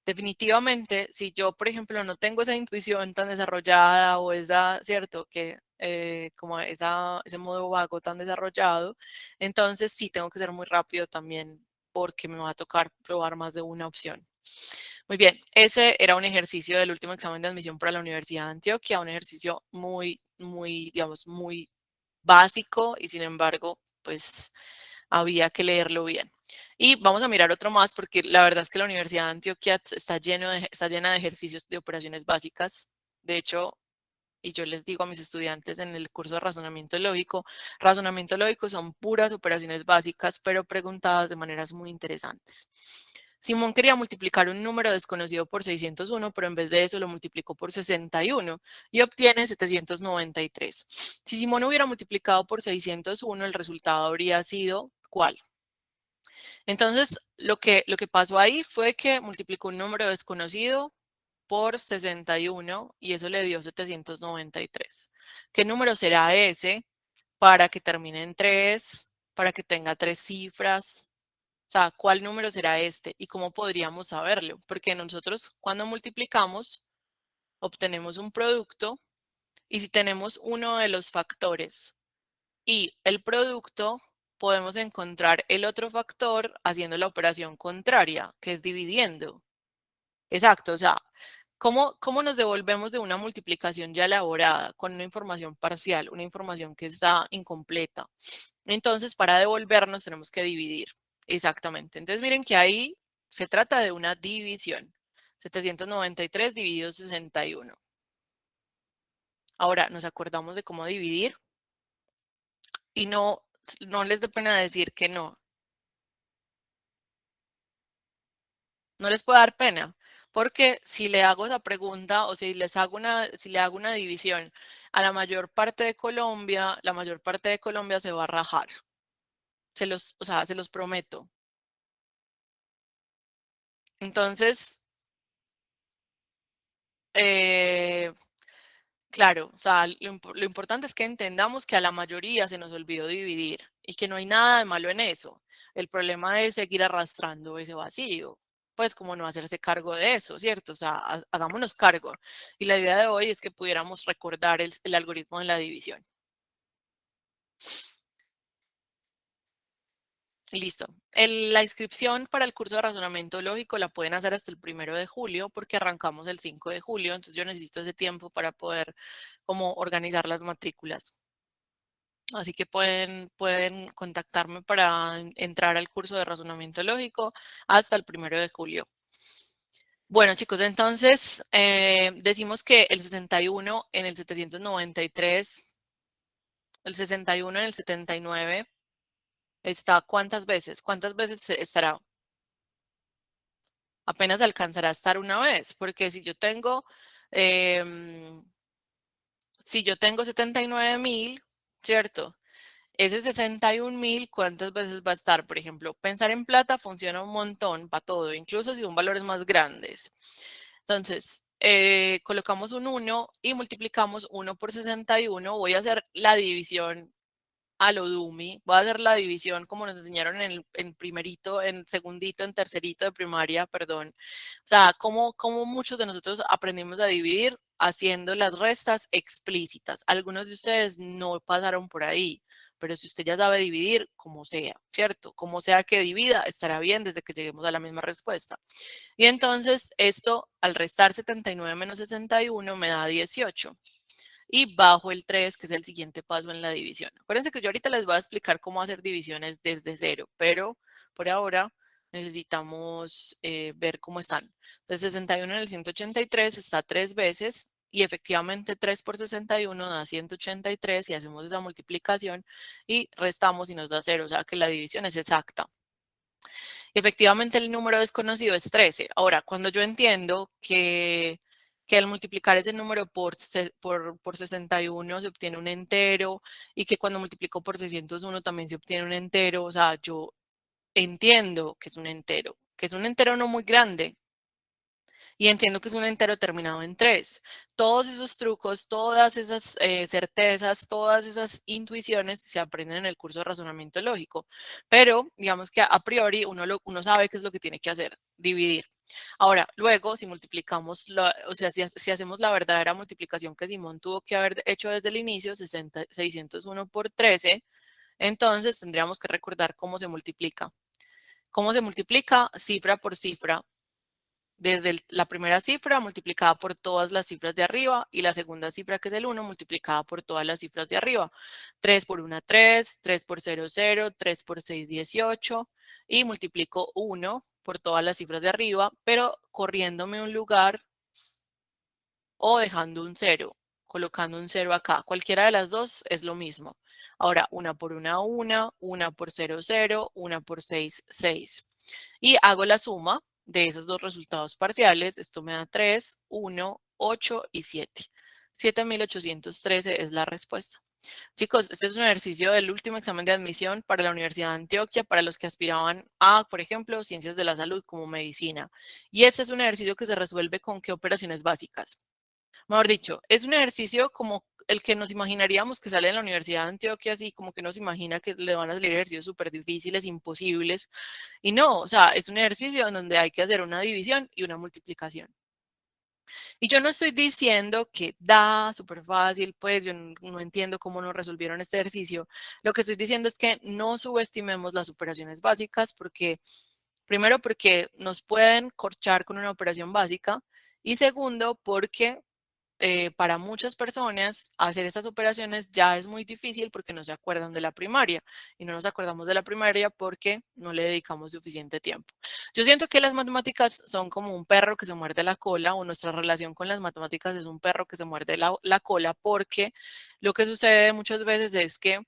S1: definitivamente, si yo, por ejemplo, no tengo esa intuición tan desarrollada o esa, cierto, que como ese modo vago tan desarrollado, entonces sí tengo que ser muy rápido también porque me va a tocar probar más de una opción. Muy bien, ese era un ejercicio del último examen de admisión para la Universidad de Antioquia, un ejercicio muy, digamos, muy básico y sin embargo, pues había que leerlo bien. Y vamos a mirar otro más porque la verdad es que la Universidad de Antioquia está llena de ejercicios de operaciones básicas. De hecho, y yo les digo a mis estudiantes en el curso de razonamiento lógico son puras operaciones básicas, pero preguntadas de maneras muy interesantes. Simón quería multiplicar un número desconocido por 601, pero en vez de eso lo multiplicó por 61 y obtiene 793. Si Simón hubiera multiplicado por 601, el resultado habría sido ¿cuál? Entonces, lo que pasó ahí fue que multiplicó un número desconocido por 61 y eso le dio 793. ¿Qué número será ese para que termine en 3, para que tenga 3 cifras? O sea, ¿cuál número será este? ¿Y cómo podríamos saberlo? Porque nosotros cuando multiplicamos obtenemos un producto y si tenemos uno de los factores y el producto, podemos encontrar el otro factor haciendo la operación contraria, que es dividiendo. Exacto, o sea, ¿cómo nos devolvemos de una multiplicación ya elaborada con una información parcial, una información que está incompleta? Entonces, para devolvernos tenemos que dividir. Exactamente. Entonces, miren que ahí se trata de una división. 793 dividido 61. Ahora, nos acordamos de cómo dividir y no les dé pena decir que no. No les puede dar pena, porque si le hago esa pregunta o si le hago una división a la mayor parte de Colombia, la mayor parte de Colombia se va a rajar. O sea, se los prometo. Entonces, eh, claro, o sea, lo importante es que entendamos que a la mayoría se nos olvidó dividir y que no hay nada de malo en eso. El problema es seguir arrastrando ese vacío, pues como no hacerse cargo de eso, ¿cierto? O sea, hagámonos cargo. Y la idea de hoy es que pudiéramos recordar el algoritmo de la división. Listo. La inscripción para el curso de razonamiento lógico la pueden hacer hasta el 1 de julio porque arrancamos el 5 de julio, entonces yo necesito ese tiempo para poder como organizar las matrículas. Así que pueden contactarme para entrar al curso de razonamiento lógico hasta el 1 de julio. Bueno, chicos, entonces decimos que el 61 en el 793, el 61 en el 79 está ¿cuántas veces? ¿Cuántas veces estará? Apenas alcanzará a estar una vez, porque em, si yo tengo 79.000, ¿cierto? Ese 61.000, ¿cuántas veces va a estar? Por ejemplo, pensar en plata funciona un montón para todo, incluso si son valores más grandes. Entonces, colocamos un 1 y multiplicamos 1 por 61. Voy a hacer la división a lo Dumi. Voy a hacer la división como nos enseñaron en primerito, en segundito, en tercerito de primaria, perdón. O sea, como muchos de nosotros aprendimos a dividir haciendo las restas explícitas. Algunos de ustedes no pasaron por ahí, pero si usted ya sabe dividir, como sea, ¿cierto? Como sea que divida, estará bien desde que lleguemos a la misma respuesta. Y entonces esto, al restar 79 menos 61, me da 18 y bajo el 3, que es el siguiente paso en la división. Acuérdense que yo ahorita les voy a explicar cómo hacer divisiones desde cero, pero por ahora necesitamos ver cómo están. Entonces 61 en el 183 está 3 veces y efectivamente 3 por 61 da 183 y hacemos esa multiplicación y restamos y nos da 0, o sea que la división es exacta. Efectivamente, el número desconocido es 13. Ahora, cuando yo entiendo que al multiplicar ese número por 61 se obtiene un entero y que cuando multiplico por 601 también se obtiene un entero, o sea, yo entiendo que es un entero no muy grande, y entiendo que es un entero terminado en 3. Todos esos trucos, todas esas certezas, todas esas intuiciones se aprenden en el curso de razonamiento lógico, pero digamos que a priori uno sabe qué es lo que tiene que hacer, dividir. Ahora, luego, si multiplicamos, o sea, si hacemos la verdadera multiplicación que Simón tuvo que haber hecho desde el inicio, 601 por 13, entonces tendríamos que recordar cómo se multiplica. ¿Cómo se multiplica? Cifra por cifra, desde la primera cifra multiplicada por todas las cifras de arriba y la segunda cifra, que es el 1, multiplicada por todas las cifras de arriba. 3 por 1, 3, 3 por 0, 0, 3 por 6, 18 y multiplico 1 por todas las cifras de arriba, pero corriéndome un lugar o dejando un 0, colocando un 0 acá. Cualquiera de las dos es lo mismo. Ahora, 1 por 1, 1, 1 por 0, 0, 1 por 6, 6. Y hago la suma de esos dos resultados parciales. Esto me da 3, 1, 8 y 7. 7.813 es la respuesta. Chicos, este es un ejercicio del último examen de admisión para la Universidad de Antioquia, para los que aspiraban a, por ejemplo, ciencias de la salud como medicina. Y este es un ejercicio que se resuelve con qué operaciones básicas. Mejor dicho, es un ejercicio como el que nos imaginaríamos que sale en la Universidad de Antioquia, así como que nos imagina que le van a salir ejercicios súper difíciles, imposibles. Y no, o sea, es un ejercicio en donde hay que hacer una división y una multiplicación. Y yo no estoy diciendo que da súper fácil, pues yo no entiendo cómo no resolvieron este ejercicio. Lo que estoy diciendo es que no subestimemos las operaciones básicas porque, primero, porque nos pueden corchar con una operación básica y segundo, porque para muchas personas hacer estas operaciones ya es muy difícil porque no se acuerdan de la primaria y no nos acordamos de la primaria porque no le dedicamos suficiente tiempo. Yo siento que las matemáticas son como un perro que se muerde la cola o nuestra relación con las matemáticas es un perro que se muerde la cola porque lo que sucede muchas veces es que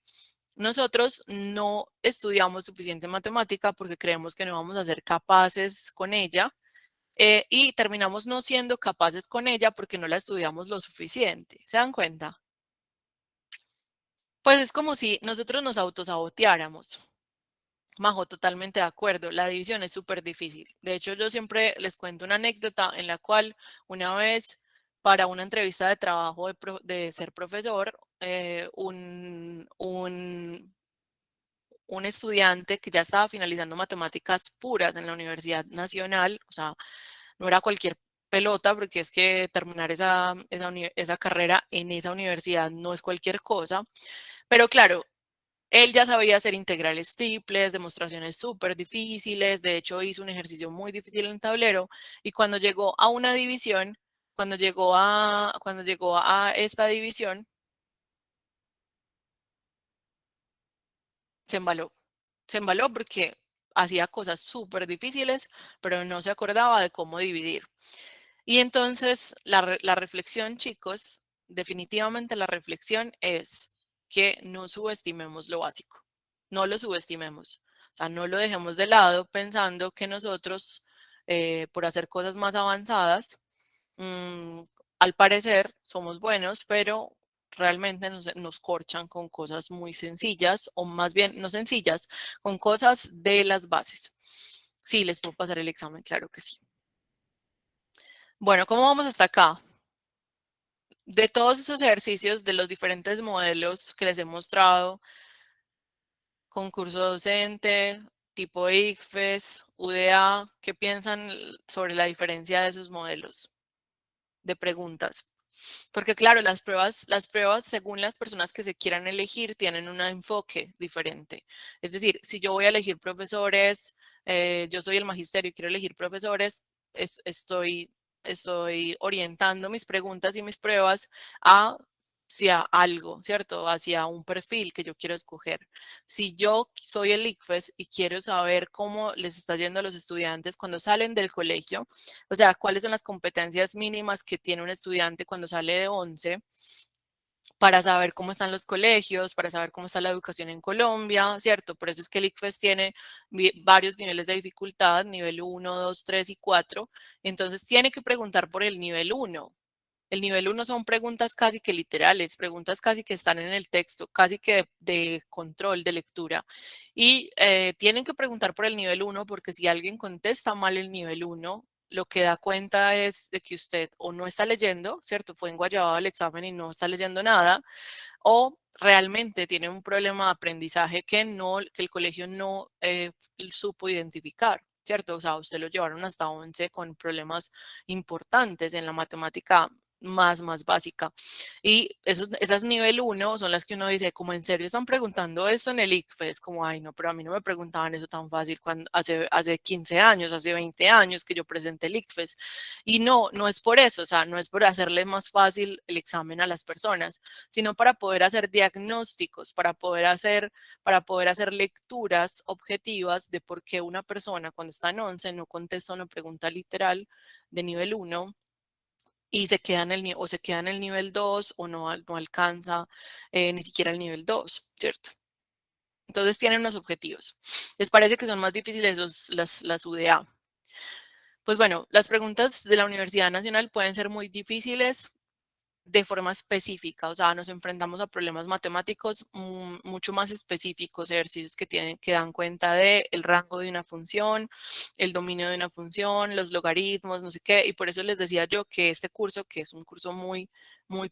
S1: nosotros no estudiamos suficiente matemática porque creemos que no vamos a ser capaces con ella y terminamos no siendo capaces con ella porque no la estudiamos lo suficiente. ¿Se dan cuenta? Pues es como si nosotros nos autosaboteáramos. Majo, totalmente de acuerdo. La división es súper difícil. De hecho, yo siempre les cuento una anécdota en la cual una vez para una entrevista de trabajo de ser profesor, un estudiante que ya estaba finalizando matemáticas puras en la Universidad Nacional, o sea, no era cualquier pelota, porque es que terminar esa carrera en esa universidad no es cualquier cosa, pero claro, él ya sabía hacer integrales triples, demostraciones súper difíciles, de hecho hizo un ejercicio muy difícil en tablero y cuando llegó a una división, cuando llegó a esta división, se embaló. Se embaló porque hacía cosas súper difíciles, pero no se acordaba de cómo dividir. Y entonces la reflexión, chicos, definitivamente la reflexión es que no subestimemos lo básico, no lo subestimemos, o sea, no lo dejemos de lado pensando que nosotros, por hacer cosas más avanzadas, mm, al parecer somos buenos, pero realmente nos corchan con cosas muy sencillas, o más bien no sencillas, con cosas de las bases. Sí, les puedo pasar el examen, claro que sí. Bueno, ¿cómo vamos hasta acá? De todos esos ejercicios, de los diferentes modelos que les he mostrado, concurso docente, tipo ICFES, UDA, ¿qué piensan sobre la diferencia de esos modelos de preguntas? Porque claro, las pruebas según las personas que se quieran elegir tienen un enfoque diferente. Es decir, si yo voy a elegir profesores, yo soy el magisterio y quiero elegir profesores, estoy orientando mis preguntas y mis pruebas hacia algo, ¿cierto? Hacia un perfil que yo quiero escoger. Si yo soy el ICFES y quiero saber cómo les está yendo a los estudiantes cuando salen del colegio, o sea, cuáles son las competencias mínimas que tiene un estudiante cuando sale de 11 para saber cómo están los colegios, para saber cómo está la educación en Colombia, ¿cierto? Por eso es que el ICFES tiene varios niveles de dificultad, nivel 1, 2, 3 y 4. Entonces tiene que preguntar por el nivel 1. El nivel 1 son preguntas casi que literales, preguntas casi que están en el texto, casi que de control de lectura. Y tienen que preguntar por el nivel 1 porque si alguien contesta mal el nivel 1, lo que da cuenta es de que usted o no está leyendo, ¿cierto? Fue enguayabado el examen y no está leyendo nada, o realmente tiene un problema de aprendizaje que el colegio no supo identificar, ¿cierto? O sea, usted lo llevaron hasta 11 con problemas importantes en la matemática más básica. Y esas nivel 1 son las que uno dice, como en serio están preguntando esto en el ICFES, como, ay, no, pero a mí no me preguntaban eso tan fácil cuando hace 15 años, hace 20 años que yo presenté el ICFES. Y no, no es por eso, o sea, no es por hacerle más fácil el examen a las personas, sino para poder hacer diagnósticos, para poder hacer lecturas objetivas de por qué una persona cuando está en 11 no contesta una pregunta literal de nivel 1 y se queda en el nivel 2 o no alcanza ni siquiera el nivel 2, ¿cierto? Entonces tienen unos objetivos. ¿Les parece que son más difíciles las UDA? Pues bueno, las preguntas de la Universidad Nacional pueden ser muy difíciles de forma específica, o sea, nos enfrentamos a problemas matemáticos mucho más específicos, ejercicios que dan cuenta del rango de una función, el dominio de una función, los logaritmos, no sé qué, y por eso les decía yo que este curso, que es un curso muy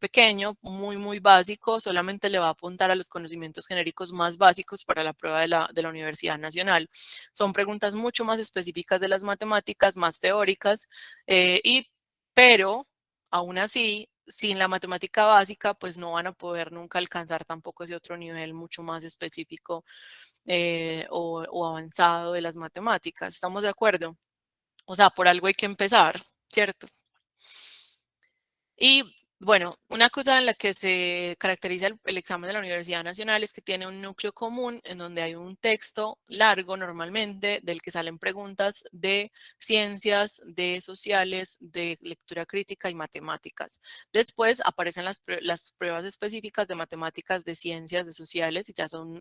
S1: pequeño, muy básico, solamente le va a apuntar a los conocimientos genéricos más básicos para la prueba de la Universidad Nacional. Son preguntas mucho más específicas de las matemáticas, más teóricas, pero aún así, sin la matemática básica, pues no van a poder nunca alcanzar tampoco ese otro nivel mucho más específico o avanzado de las matemáticas. ¿Estamos de acuerdo? O sea, por algo hay que empezar, ¿cierto? Y bueno, una cosa en la que se caracteriza el examen de la Universidad Nacional es que tiene un núcleo común en donde hay un texto largo normalmente del que salen preguntas de ciencias, de sociales, de lectura crítica y matemáticas. Después aparecen las pruebas específicas de matemáticas, de ciencias, de sociales y ya son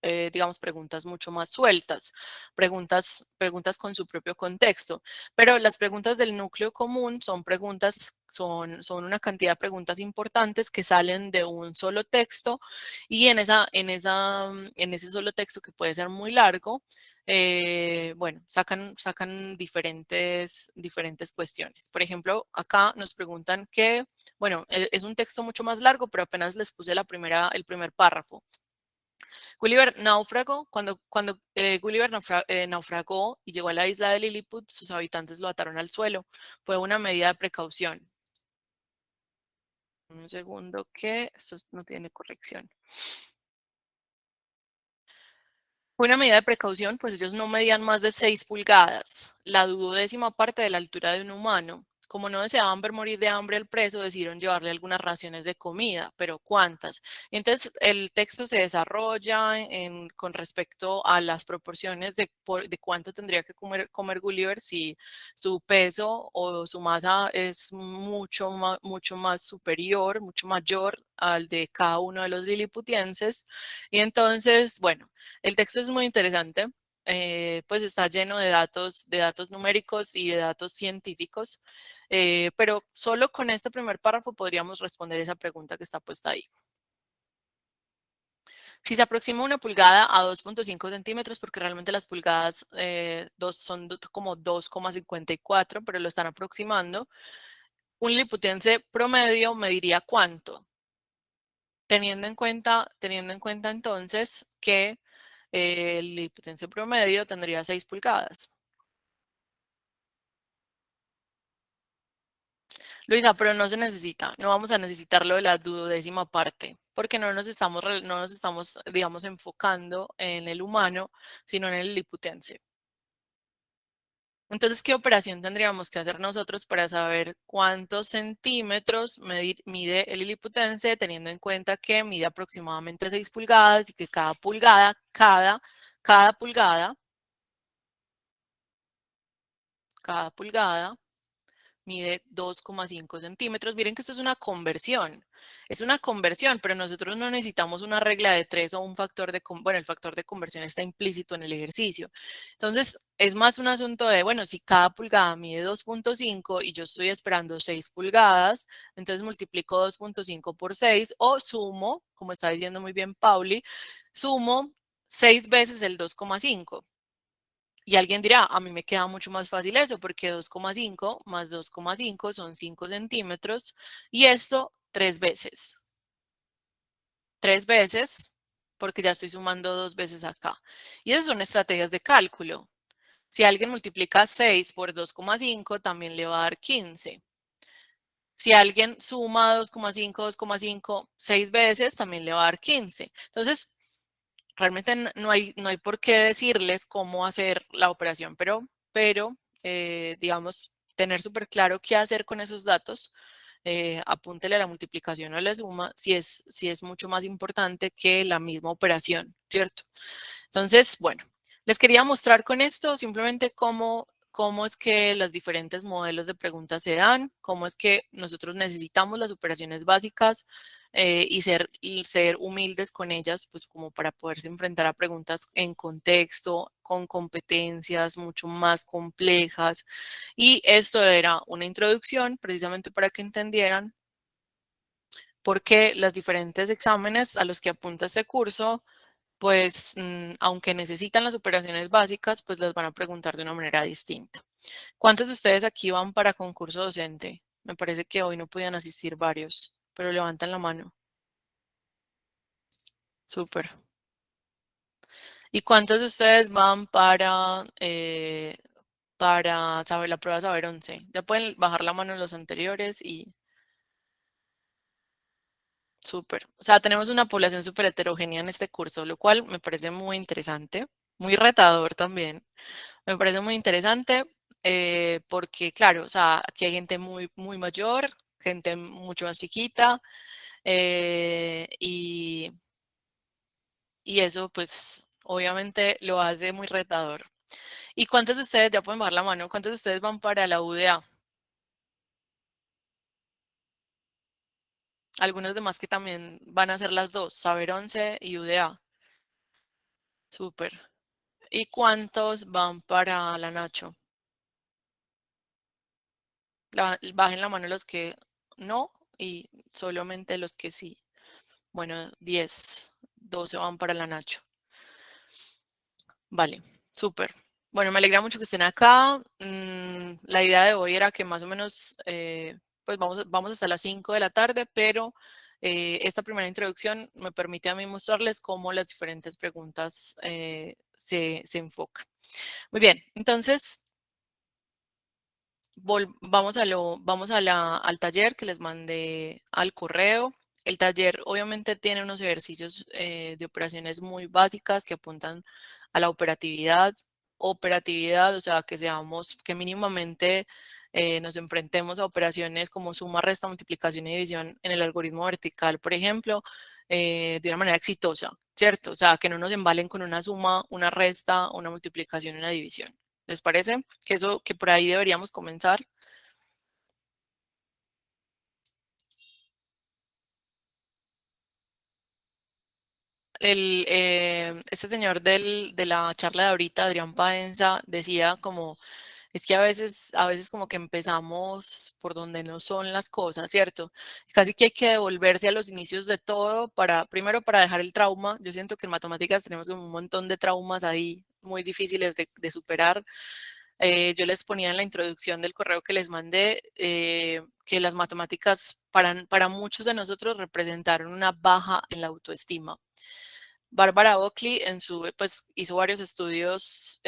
S1: digamos, preguntas mucho más sueltas, preguntas con su propio contexto. Pero las preguntas del núcleo común son una cantidad de preguntas importantes que salen de un solo texto y en ese solo texto que puede ser muy largo, bueno, sacan diferentes cuestiones. Por ejemplo, acá nos preguntan bueno, es un texto mucho más largo, pero apenas les puse el primer párrafo. Gulliver náufrago, cuando Gulliver naufragó y llegó a la isla de Lilliput, sus habitantes lo ataron al suelo. Fue una medida de precaución. Un segundo que esto no tiene corrección. Fue una medida de precaución, pues ellos no medían más de 6 pulgadas, la duodécima parte de la altura de un humano. como no deseaban ver morir de hambre al preso, decidieron llevarle algunas raciones de comida, pero ¿cuántas? Entonces el texto se desarrolla con respecto a las proporciones de cuánto tendría que comer Gulliver si su peso o su masa es mucho más superior, mucho mayor al de cada uno de los liliputienses. Y entonces, bueno, el texto es muy interesante. Pues está lleno de datos numéricos y de datos científicos, pero solo con este primer párrafo podríamos responder esa pregunta que está puesta ahí. Si se aproxima una pulgada a 2.5 centímetros, porque realmente las pulgadas son como 2,54, pero lo están aproximando, un liliputense promedio mediría ¿cuánto? Teniendo en cuenta entonces que el liliputense promedio tendría 6 pulgadas. Luisa, pero no se necesita, no vamos a necesitar lo de la duodécima parte, porque no nos estamos, digamos, enfocando en el humano, sino en el liliputense. Entonces, ¿qué operación tendríamos que hacer nosotros para saber cuántos centímetros mide el liliputense, teniendo en cuenta que mide aproximadamente 6 pulgadas y que cada pulgada mide 2,5 centímetros. Miren que esto es una conversión. Es una conversión, pero nosotros no necesitamos una regla de 3 o un factor bueno, el factor de conversión está implícito en el ejercicio. Entonces, es más un asunto de, bueno, si cada pulgada mide 2,5 y yo estoy esperando 6 pulgadas, entonces multiplico 2,5 por 6 o sumo, como está diciendo muy bien Pauli, sumo 6 veces el 2,5. Y alguien dirá, a mí me queda mucho más fácil eso, porque 2,5 más 2,5 son 5 centímetros, y esto 3 veces. 3 veces, porque ya estoy sumando 2 veces acá. Y esas son estrategias de cálculo. Si alguien multiplica 6 por 2,5, también le va a dar 15. Si alguien suma 2,5, 6 veces, también le va a dar 15. Entonces, realmente no hay por qué decirles cómo hacer la operación, pero digamos, tener súper claro qué hacer con esos datos, apúntele a la multiplicación o a la suma si es mucho más importante que la misma operación, ¿cierto? Entonces, bueno, les quería mostrar con esto simplemente cómo es que los diferentes modelos de preguntas se dan, cómo es que nosotros necesitamos las operaciones básicas y ser humildes con ellas, pues como para poderse enfrentar a preguntas en contexto, con competencias mucho más complejas. Y esto era una introducción precisamente para que entendieran por qué los diferentes exámenes a los que apunta este curso pues aunque necesitan las operaciones básicas, pues las van a preguntar de una manera distinta. ¿Cuántos de ustedes aquí van para concurso docente? Me parece que hoy no podían asistir varios, pero levantan la mano. Súper. ¿Y cuántos de ustedes van para saber la prueba Saber 11? Ya pueden bajar la mano en los anteriores y súper. O sea, tenemos una población súper heterogénea en este curso, lo cual me parece muy interesante, muy retador también. Me parece muy interesante porque, claro, o sea, aquí hay gente muy mayor, gente mucho más chiquita y eso, pues, obviamente lo hace muy retador. ¿Y cuántos de ustedes, ya pueden bajar la mano, cuántos de ustedes van para la UDA? Algunos demás que también van a hacer las dos, Saber 11 y UDA. Súper. ¿Y cuántos van para la Nacho? Bajen la mano los que no y solamente los que sí. Bueno, 10, 12 van para la Nacho. Vale, súper. Bueno, me alegra mucho que estén acá. La idea de hoy era que más o menos, pues vamos hasta las 5 de la tarde, pero esta primera introducción me permite a mí mostrarles cómo las diferentes preguntas se enfocan. Muy bien, entonces vamos al taller que les mandé al correo. El taller obviamente tiene unos ejercicios de operaciones muy básicas que apuntan a la operatividad, o sea, que mínimamente nos enfrentemos a operaciones como suma, resta, multiplicación y división en el algoritmo vertical, por ejemplo, de una manera exitosa, ¿cierto? O sea, que no nos embalen con una suma, una resta, una multiplicación y una división. ¿Les parece? Que por ahí deberíamos comenzar. Este señor de la charla de ahorita, Adrián Paenza, decía como, es que a veces como que empezamos por donde no son las cosas, ¿cierto? Casi que hay que devolverse a los inicios de todo primero para dejar el trauma. Yo siento que en matemáticas tenemos un montón de traumas ahí muy difíciles de superar. Yo les ponía en la introducción del correo que les mandé que las matemáticas para muchos de nosotros representaron una baja en la autoestima. Bárbara Oakley pues, hizo varios estudios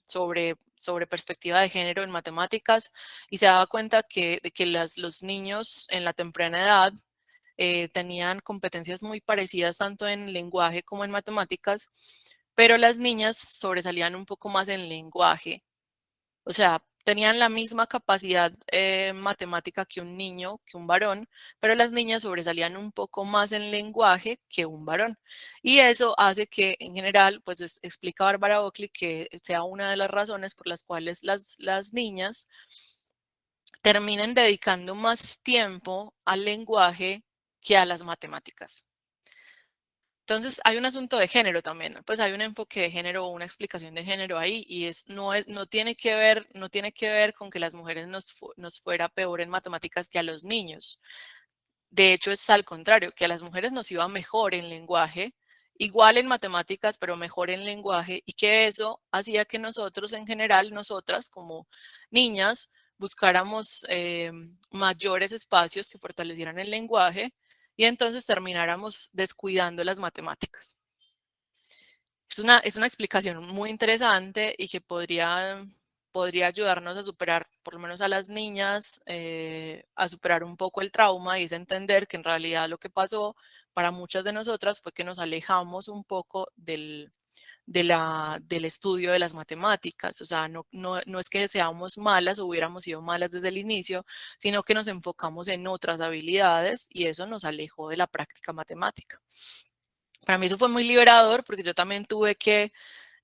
S1: sobre perspectiva de género en matemáticas y se daba cuenta de que los niños en la temprana edad tenían competencias muy parecidas tanto en lenguaje como en matemáticas, pero las niñas sobresalían un poco más en lenguaje. O sea, tenían la misma capacidad matemática que un niño, que un varón, pero las niñas sobresalían un poco más en lenguaje que un varón. Y eso hace que, en general, pues explica Bárbara Oakley que sea una de las razones por las cuales las niñas terminen dedicando más tiempo al lenguaje que a las matemáticas. Entonces, hay un asunto de género también, pues hay un enfoque de género o una explicación de género ahí y no tiene que ver, no tiene que ver con que las mujeres nos fuera peor en matemáticas que a los niños. De hecho, es al contrario, que a las mujeres nos iba mejor en lenguaje, igual en matemáticas, pero mejor en lenguaje, y que eso hacía que nosotros en general, nosotras como niñas, buscáramos mayores espacios que fortalecieran el lenguaje y entonces termináramos descuidando las matemáticas. Es una explicación muy interesante y que podría ayudarnos a superar, por lo menos a las niñas, a superar un poco el trauma y es entender que en realidad lo que pasó para muchas de nosotras fue que nos alejamos un poco del estudio de las matemáticas. O sea, no es que seamos malas o hubiéramos sido malas desde el inicio, sino que nos enfocamos en otras habilidades y eso nos alejó de la práctica matemática. Para mí eso fue muy liberador porque yo también tuve que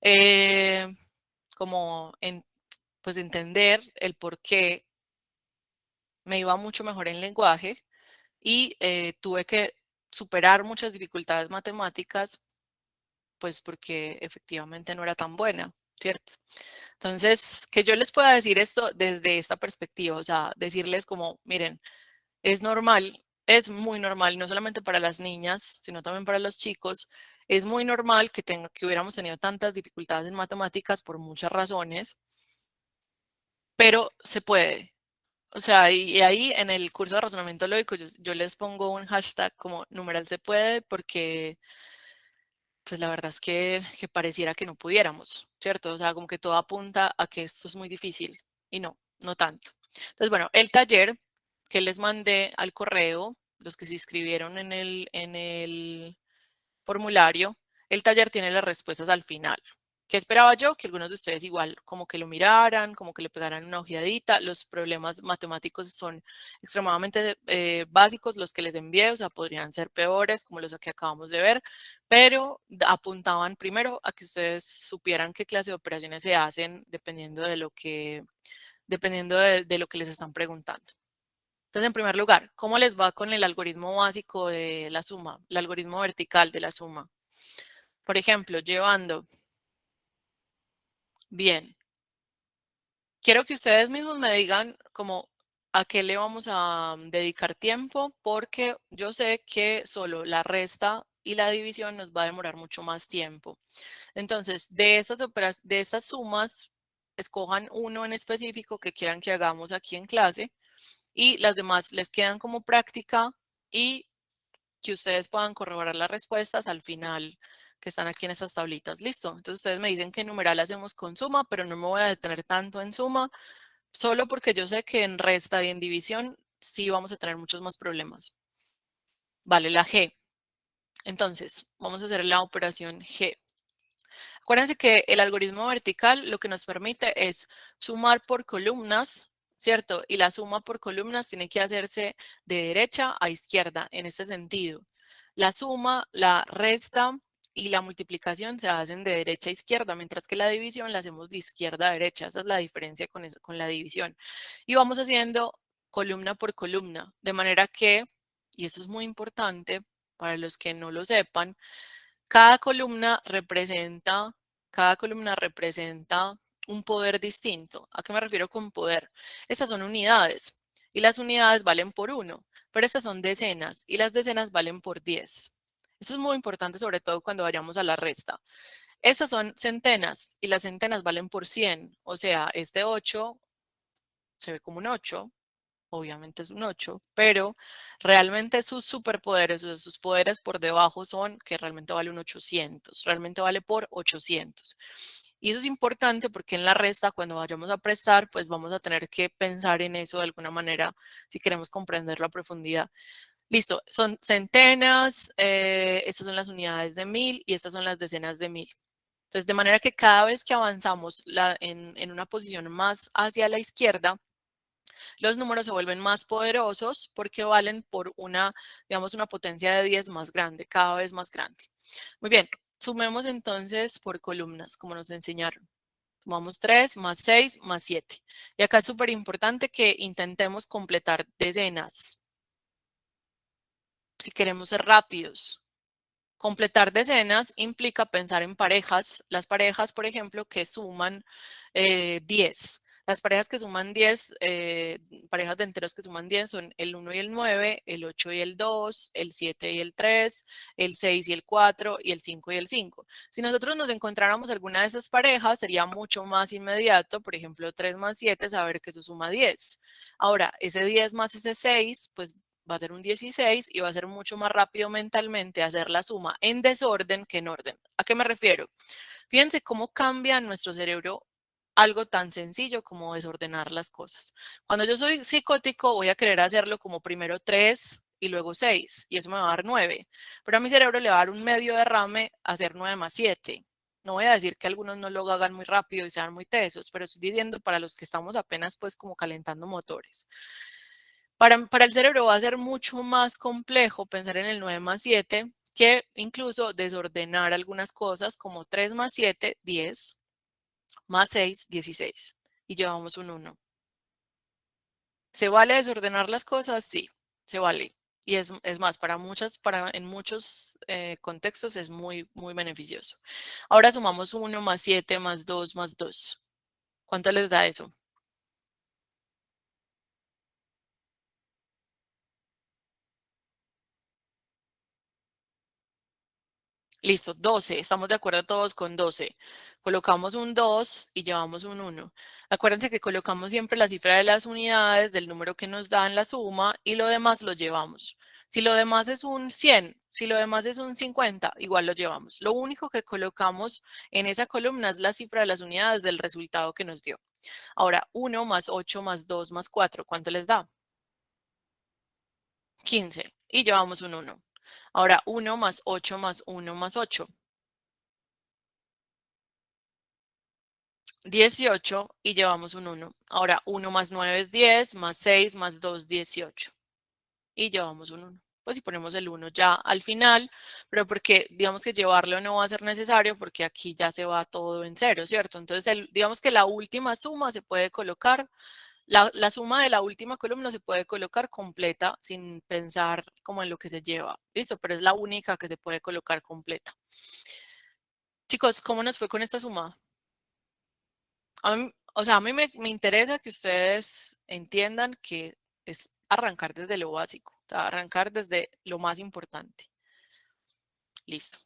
S1: eh, como pues entender el por qué me iba mucho mejor en lenguaje y tuve que superar muchas dificultades matemáticas pues porque efectivamente no era tan buena, ¿cierto? Entonces, que yo les pueda decir esto desde esta perspectiva, o sea, decirles como, miren, es normal, es muy normal, no solamente para las niñas, sino también para los chicos. Es muy normal que hubiéramos tenido tantas dificultades en matemáticas por muchas razones, pero se puede. O sea, y ahí en el curso de razonamiento lógico yo les pongo un hashtag como numeral se puede porque pues la verdad es que pareciera que no pudiéramos, ¿cierto? O sea, como que todo apunta a que esto es muy difícil y no tanto. Entonces, bueno, el taller que les mandé al correo, los que se inscribieron en el formulario, el taller tiene las respuestas al final. ¿Qué esperaba yo? Que algunos de ustedes igual como que lo miraran, como que le pegaran una ojeadita. Los problemas matemáticos son extremadamente básicos, los que les envié, o sea, podrían ser peores, como los que acabamos de ver, pero apuntaban primero a que ustedes supieran qué clase de operaciones se hacen dependiendo de lo que les están preguntando. Entonces, en primer lugar, ¿cómo les va con el algoritmo básico de la suma, el algoritmo vertical de la suma? Por ejemplo, llevando, bien, quiero que ustedes mismos me digan como a qué le vamos a dedicar tiempo, porque yo sé que solo la resta y la división nos va a demorar mucho más tiempo. Entonces, de estas sumas, escojan uno en específico que quieran que hagamos aquí en clase y las demás les quedan como práctica y que ustedes puedan corroborar las respuestas al final que están aquí en estas tablitas. Listo. Entonces ustedes me dicen qué numeral hacemos con suma, pero no me voy a detener tanto en suma, solo porque yo sé que en resta y en división sí vamos a tener muchos más problemas. Vale, la G. Entonces, vamos a hacer la operación G. Acuérdense que el algoritmo vertical lo que nos permite es sumar por columnas, ¿cierto? Y la suma por columnas tiene que hacerse de derecha a izquierda en este sentido. La suma, la resta y la multiplicación se hacen de derecha a izquierda, mientras que la división la hacemos de izquierda a derecha. Esa es la diferencia con la división. Y vamos haciendo columna por columna, de manera que, y eso es muy importante para los que no lo sepan, cada columna representa, cada columna representa un poder distinto. ¿A qué me refiero con poder? Estas son unidades y las unidades valen por 1, pero estas son decenas y las decenas valen por 10. Eso es muy importante, sobre todo cuando vayamos a la resta. Estas son centenas y las centenas valen por 100, o sea, este 8 se ve como un 8, obviamente es un 8, pero realmente sus superpoderes, o sea, sus poderes por debajo son que realmente vale un 800, realmente vale por 800. Y eso es importante porque en la resta, cuando vayamos a prestar, pues vamos a tener que pensar en eso de alguna manera si queremos comprenderlo a profundidad. Listo, son centenas, estas son las unidades de 1000 y estas son las decenas de 1000. Entonces, de manera que cada vez que avanzamos en una posición más hacia la izquierda, los números se vuelven más poderosos porque valen por una, digamos, una potencia de 10 más grande, cada vez más grande. Muy bien, sumemos entonces por columnas, como nos enseñaron. Sumamos 3 más 6 más 7. Y acá es súper importante que intentemos completar decenas si queremos ser rápidos. Completar decenas implica pensar en parejas. Las parejas, por ejemplo, que suman 10. Las parejas que suman 10, parejas de enteros que suman 10 son el 1 y el 9, el 8 y el 2, el 7 y el 3, el 6 y el 4 y el 5 y el 5. Si nosotros nos encontráramos alguna de esas parejas, sería mucho más inmediato, por ejemplo, 3 más 7, saber que eso suma 10. Ahora, ese 10 más ese 6, pues va a ser un 16 y va a ser mucho más rápido mentalmente hacer la suma en desorden que en orden. ¿A qué me refiero? Fíjense cómo cambia en nuestro cerebro algo tan sencillo como desordenar las cosas. Cuando yo soy psicótico, voy a querer hacerlo como primero 3 y luego 6 y eso me va a dar 9. Pero a mi cerebro le va a dar un medio derrame hacer 9 más 7. No voy a decir que algunos no lo hagan muy rápido y sean muy tesos, pero estoy diciendo para los que estamos apenas pues como calentando motores. Para el cerebro va a ser mucho más complejo pensar en el 9 más 7 que incluso desordenar algunas cosas como 3 más 7, 10, más 6, 16. Y llevamos un 1. ¿Se vale desordenar las cosas? Sí, se vale. Y es más, en muchos contextos es muy, muy beneficioso. Ahora sumamos 1 más 7 más 2 más 2. ¿Cuánto les da eso? Listo, 12. Estamos de acuerdo todos con 12. Colocamos un 2 y llevamos un 1. Acuérdense que colocamos siempre la cifra de las unidades del número que nos da en la suma y lo demás lo llevamos. Si lo demás es un 100, si lo demás es un 50, igual lo llevamos. Lo único que colocamos en esa columna es la cifra de las unidades del resultado que nos dio. Ahora, 1 más 8 más 2 más 4, ¿cuánto les da? 15. Y llevamos un 1. Ahora, 1 más 8 más 1 más 8. 18 y llevamos un 1. Ahora 1 más 9 es 10, más 6 más 2, 18. Y llevamos un 1. Pues si ponemos el 1 ya al final, pero porque digamos que llevarlo no va a ser necesario porque aquí ya se va todo en cero, ¿cierto? Entonces digamos que la última suma se puede colocar, la suma de la última columna se puede colocar completa sin pensar como en lo que se lleva, ¿listo? Pero es la única que se puede colocar completa. Chicos, ¿cómo nos fue con esta suma? O sea, a mí me interesa que ustedes entiendan que es arrancar desde lo básico, o sea, arrancar desde lo más importante. Listo.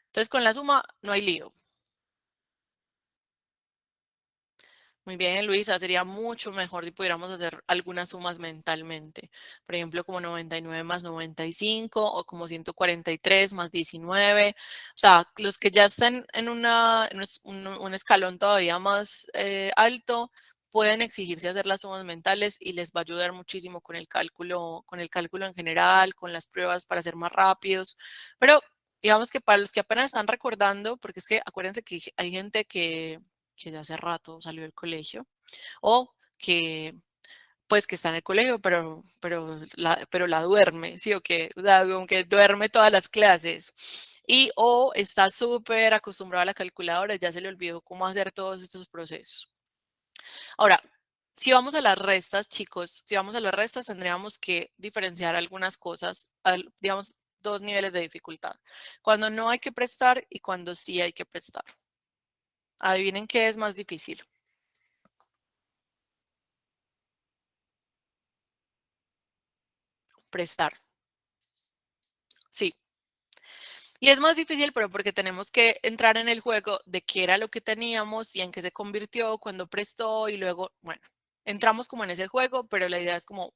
S1: Entonces, con la suma no hay lío. Muy bien, Luisa, sería mucho mejor si pudiéramos hacer algunas sumas mentalmente. Por ejemplo, como 99 más 95 o como 143 más 19. O sea, los que ya están en un escalón todavía más alto pueden exigirse hacer las sumas mentales y les va a ayudar muchísimo con el cálculo en general, con las pruebas para ser más rápidos. Pero digamos que para los que apenas están recordando, porque es que acuérdense que hay gente que ya hace rato salió del colegio, o que pues que está en el colegio, pero la duerme, ¿sí o qué? O sea, como que duerme todas las clases. Y o está súper acostumbrado a la calculadora, ya se le olvidó cómo hacer todos estos procesos. Ahora, si vamos a las restas, chicos, si vamos a las restas, tendríamos que diferenciar algunas cosas, digamos, dos niveles de dificultad. Cuando no hay que prestar y cuando sí hay que prestar. Adivinen qué es más difícil. Prestar. Sí. Y es más difícil, pero porque tenemos que entrar en el juego de qué era lo que teníamos y en qué se convirtió cuando prestó y luego, bueno, entramos como en ese juego, pero la idea es como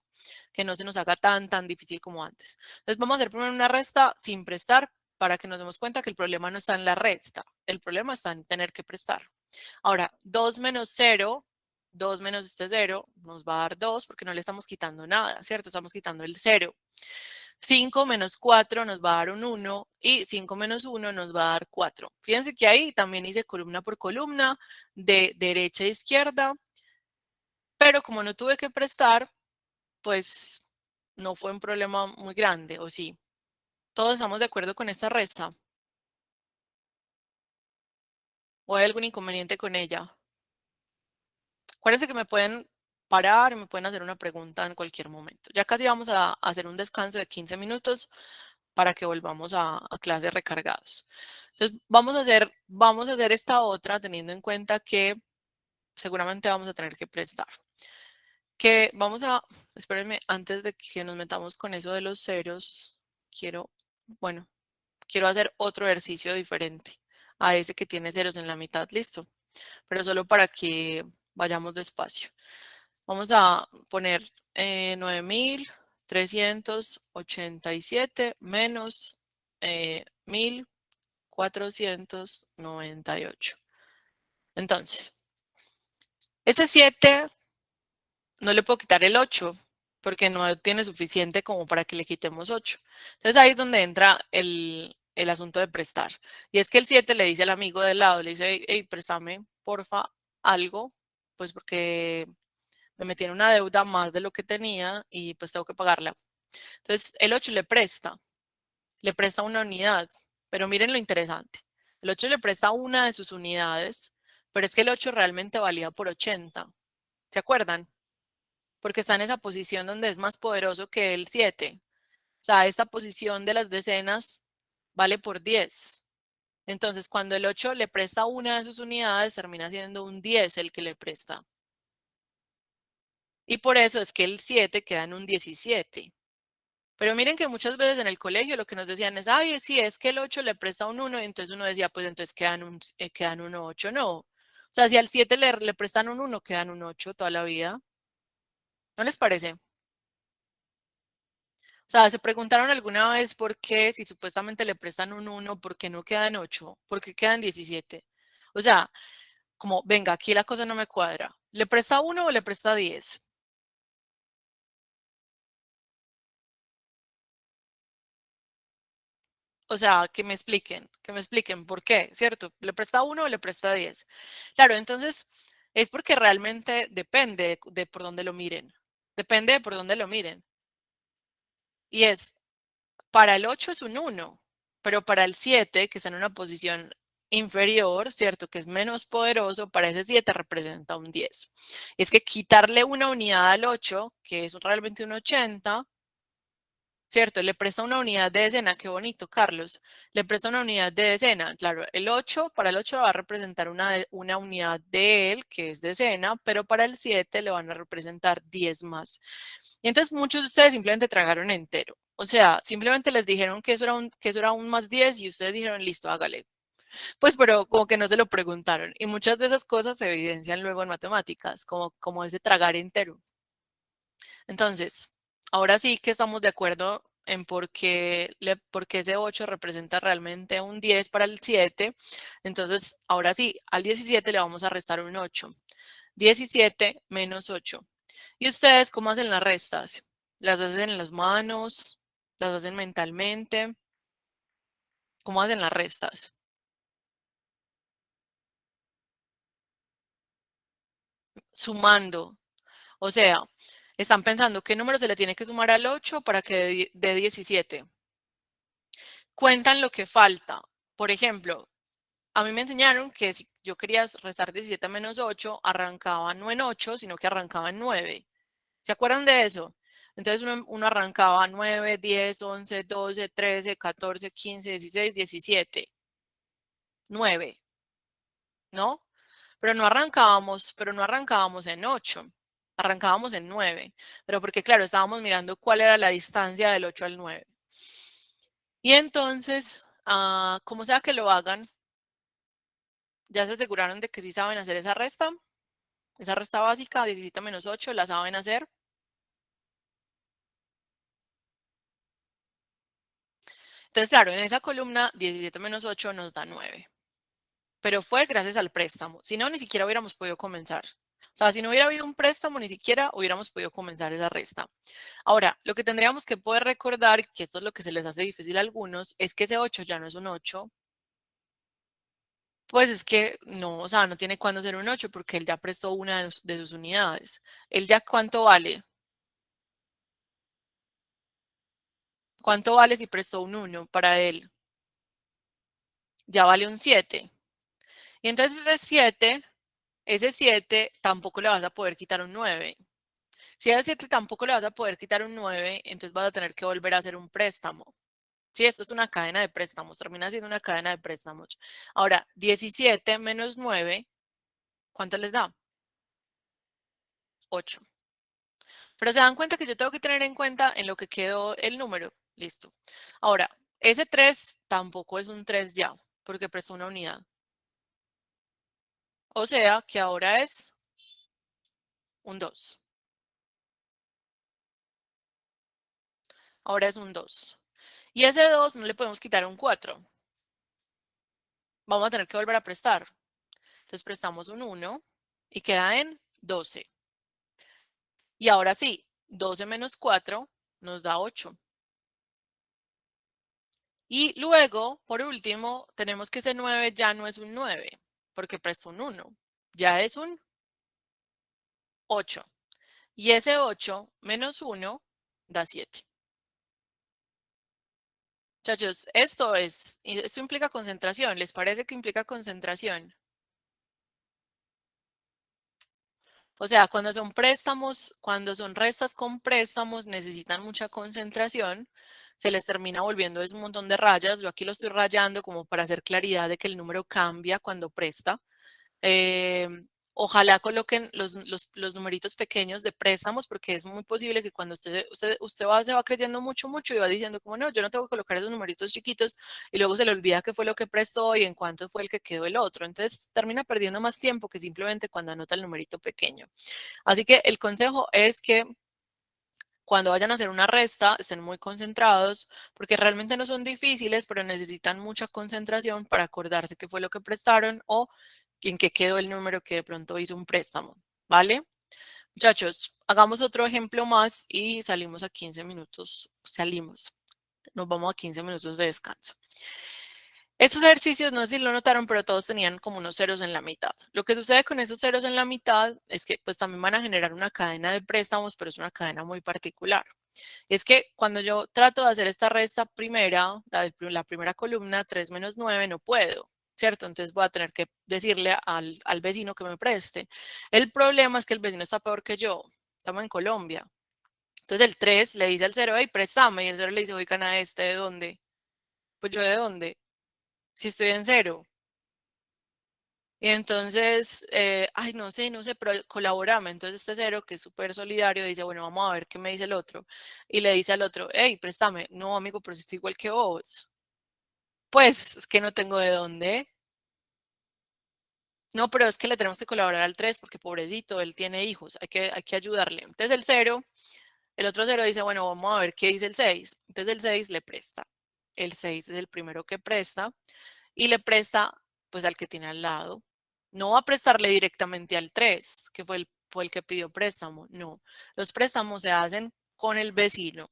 S1: que no se nos haga tan difícil como antes. Entonces vamos a hacer primero una resta sin prestar para que nos demos cuenta que el problema no está en la resta, el problema está en tener que prestar. Ahora, 2 menos 0, 2 menos este 0 nos va a dar 2 porque no le estamos quitando nada, ¿cierto? Estamos quitando el 0. 5 menos 4 nos va a dar un 1 y 5 menos 1 nos va a dar 4. Fíjense que ahí también hice columna por columna de derecha a izquierda, pero como no tuve que prestar, pues no fue un problema muy grande, ¿o sí? ¿Todos estamos de acuerdo con esta resta? ¿O hay algún inconveniente con ella? Acuérdense que me pueden parar y me pueden hacer una pregunta en cualquier momento. Ya casi vamos a hacer un descanso de 15 minutos para que volvamos a clases recargados. Entonces, vamos a hacer esta otra teniendo en cuenta que seguramente vamos a tener que prestar. Que vamos a, espérenme, antes de que nos metamos con eso de los ceros, bueno, quiero hacer otro ejercicio diferente a ese que tiene ceros en la mitad, listo, pero solo para que vayamos despacio. Vamos a poner 9.387 menos 1.498. Entonces, ese 7 no le puedo quitar el 8 porque no tiene suficiente como para que le quitemos 8. Entonces ahí es donde entra el asunto de prestar. Y es que el 7 le dice al amigo del lado, le dice, hey, préstame, porfa, algo, pues porque me metí en una deuda más de lo que tenía y pues tengo que pagarla. Entonces el 8 le presta una unidad, pero miren lo interesante. El 8 le presta una de sus unidades, pero es que el 8 realmente valía por 80. ¿Se acuerdan? Porque está en esa posición donde es más poderoso que el 7. O sea, esta posición de las decenas vale por 10. Entonces, cuando el 8 le presta una de sus unidades, termina siendo un 10 el que le presta. Y por eso es que el 7 queda en un 17. Pero miren que muchas veces en el colegio lo que nos decían es, ay, sí, es que el 8 le presta un 1, y entonces uno decía, pues entonces quedan un 8. No. O sea, si al 7 le prestan un 1, quedan un 8 toda la vida. ¿No les parece? O sea, ¿se preguntaron alguna vez por qué, si supuestamente le prestan un 1, por qué no quedan 8? ¿Por qué quedan 17? O sea, como, venga, aquí la cosa no me cuadra. ¿Le presta 1 o le presta 10? O sea, que me expliquen por qué, ¿cierto? ¿Le presta 1 o le presta 10? Claro, entonces es porque realmente depende de por dónde lo miren. Depende de por dónde lo miren. Y es, para el 8 es un 1, pero para el 7, que está en una posición inferior, ¿cierto? Que es menos poderoso, para ese 7 representa un 10. Es que quitarle una unidad al 8, que es realmente un 80, ¿cierto? Le presta una unidad de decena, qué bonito, Carlos. Le presta una unidad de decena. Claro, el 8, para el 8 va a representar una unidad de él, que es decena, pero para el 7 le van a representar 10 más. Y entonces muchos de ustedes simplemente tragaron entero. O sea, simplemente les dijeron que eso era un más 10 y ustedes dijeron, listo, hágale. Pues, pero como que no se lo preguntaron. Y muchas de esas cosas se evidencian luego en matemáticas, como ese tragar entero. Entonces, ahora sí que estamos de acuerdo en por qué ese 8 representa realmente un 10 para el 7. Entonces, ahora sí, al 17 le vamos a restar un 8. 17 menos 8. ¿Y ustedes cómo hacen las restas? ¿Las hacen en las manos? ¿Las hacen mentalmente? ¿Cómo hacen las restas? Sumando. O sea, están pensando qué número se le tiene que sumar al 8 para que dé 17. Cuentan lo que falta. Por ejemplo, a mí me enseñaron que si yo quería restar 17 menos 8, arrancaba no en 8, sino que arrancaba en 9. ¿Se acuerdan de eso? Entonces uno arrancaba 9, 10, 11, 12, 13, 14, 15, 16, 17. 9, ¿no? Pero no arrancábamos en 8, arrancábamos en 9. Pero porque, claro, estábamos mirando cuál era la distancia del 8 al 9. Y entonces, como sea que lo hagan, ya se aseguraron de que sí saben hacer esa resta básica, 17 menos 8, la saben hacer. Entonces, claro, en esa columna 17 menos 8 nos da 9. Pero fue gracias al préstamo. Si no, ni siquiera hubiéramos podido comenzar. O sea, si no hubiera habido un préstamo, ni siquiera hubiéramos podido comenzar esa resta. Ahora, lo que tendríamos que poder recordar, que esto es lo que se les hace difícil a algunos, es que ese 8 ya no es un 8. Pues es que no, o sea, no tiene cuándo ser un 8 porque él ya prestó una de sus unidades. ¿Él ya cuánto vale? ¿Cuánto vale si prestó un 1 para él? Ya vale un 7. Y entonces ese 7 tampoco le vas a poder quitar un 9. Si a ese 7 tampoco le vas a poder quitar un 9, entonces vas a tener que volver a hacer un préstamo. Sí, esto es una cadena de préstamos, termina siendo una cadena de préstamos. Ahora, 17 menos 9, ¿cuánto les da? 8. Pero se dan cuenta que yo tengo que tener en cuenta en lo que quedó el número. Listo. Ahora, ese 3 tampoco es un 3 ya, porque prestó una unidad. O sea que ahora es un 2. Ahora es un 2. Y ese 2 no le podemos quitar un 4. Vamos a tener que volver a prestar. Entonces prestamos un 1 y queda en 12. Y ahora sí, 12 menos 4 nos da 8. Y luego, por último, tenemos que ese 9 ya no es un 9, porque prestó un 1. Ya es un 8. Y ese 8 menos 1 da 7. Muchachos, esto implica concentración. ¿Les parece que implica concentración? O sea, cuando son préstamos, cuando son restas con préstamos, necesitan mucha concentración, se les termina volviendo es un montón de rayas. Yo aquí lo estoy rayando como para hacer claridad de que el número cambia cuando presta. Eh, Ojalá coloquen los numeritos pequeños de préstamos, porque es muy posible que cuando se va creyendo mucho y va diciendo como no, yo no tengo que colocar esos numeritos chiquitos y luego se le olvida qué fue lo que prestó y en cuánto fue el que quedó el otro. Entonces termina perdiendo más tiempo que simplemente cuando anota el numerito pequeño. Así que el consejo es que cuando vayan a hacer una resta, estén muy concentrados, porque realmente no son difíciles, pero necesitan mucha concentración para acordarse qué fue lo que prestaron o en qué quedó el número que de pronto hizo un préstamo, ¿vale? Muchachos, hagamos otro ejemplo más y salimos a 15 minutos. Salimos, nos vamos a 15 minutos de descanso. Estos ejercicios, no sé si lo notaron, pero todos tenían como unos ceros en la mitad. Lo que sucede con esos ceros en la mitad es que pues también van a generar una cadena de préstamos, pero es una cadena muy particular. Es que cuando yo trato de hacer esta resta primera, la primera columna, 3 menos 9, no puedo, ¿cierto? Entonces voy a tener que decirle al vecino que me preste. El problema es que el vecino está peor que yo. Estamos en Colombia. Entonces el 3 le dice al 0, hey, préstame. Y el 0 le dice, oigan, ¿a este de dónde? Pues yo de dónde, si estoy en 0. Y entonces, ay, no sé, pero colaborame. Entonces este 0, que es súper solidario, dice, bueno, vamos a ver qué me dice el otro. Y le dice al otro, hey, préstame. No, amigo, pero si estoy igual que vos. Pues es que no tengo de dónde. No, pero es que le tenemos que colaborar al 3 porque pobrecito, él tiene hijos, hay que ayudarle. Entonces el 0, el otro 0 dice, bueno, vamos a ver qué dice el 6. Entonces el 6 le presta. El 6 es el primero que presta y le presta pues al que tiene al lado. No va a prestarle directamente al 3, que fue el que pidió préstamo. No, los préstamos se hacen con el vecino.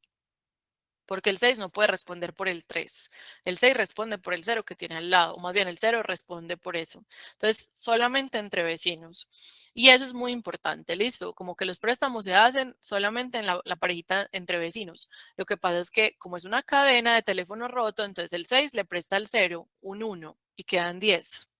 S1: porque el 6 no puede responder por el 3. El 6 responde por el 0 que tiene al lado, o más bien el 0 responde por eso. Entonces, solamente entre vecinos. Y eso es muy importante, ¿listo? Como que los préstamos se hacen solamente en la parejita entre vecinos. Lo que pasa es que como es una cadena de teléfono roto, entonces el 6 le presta al 0 un 1 y quedan 10.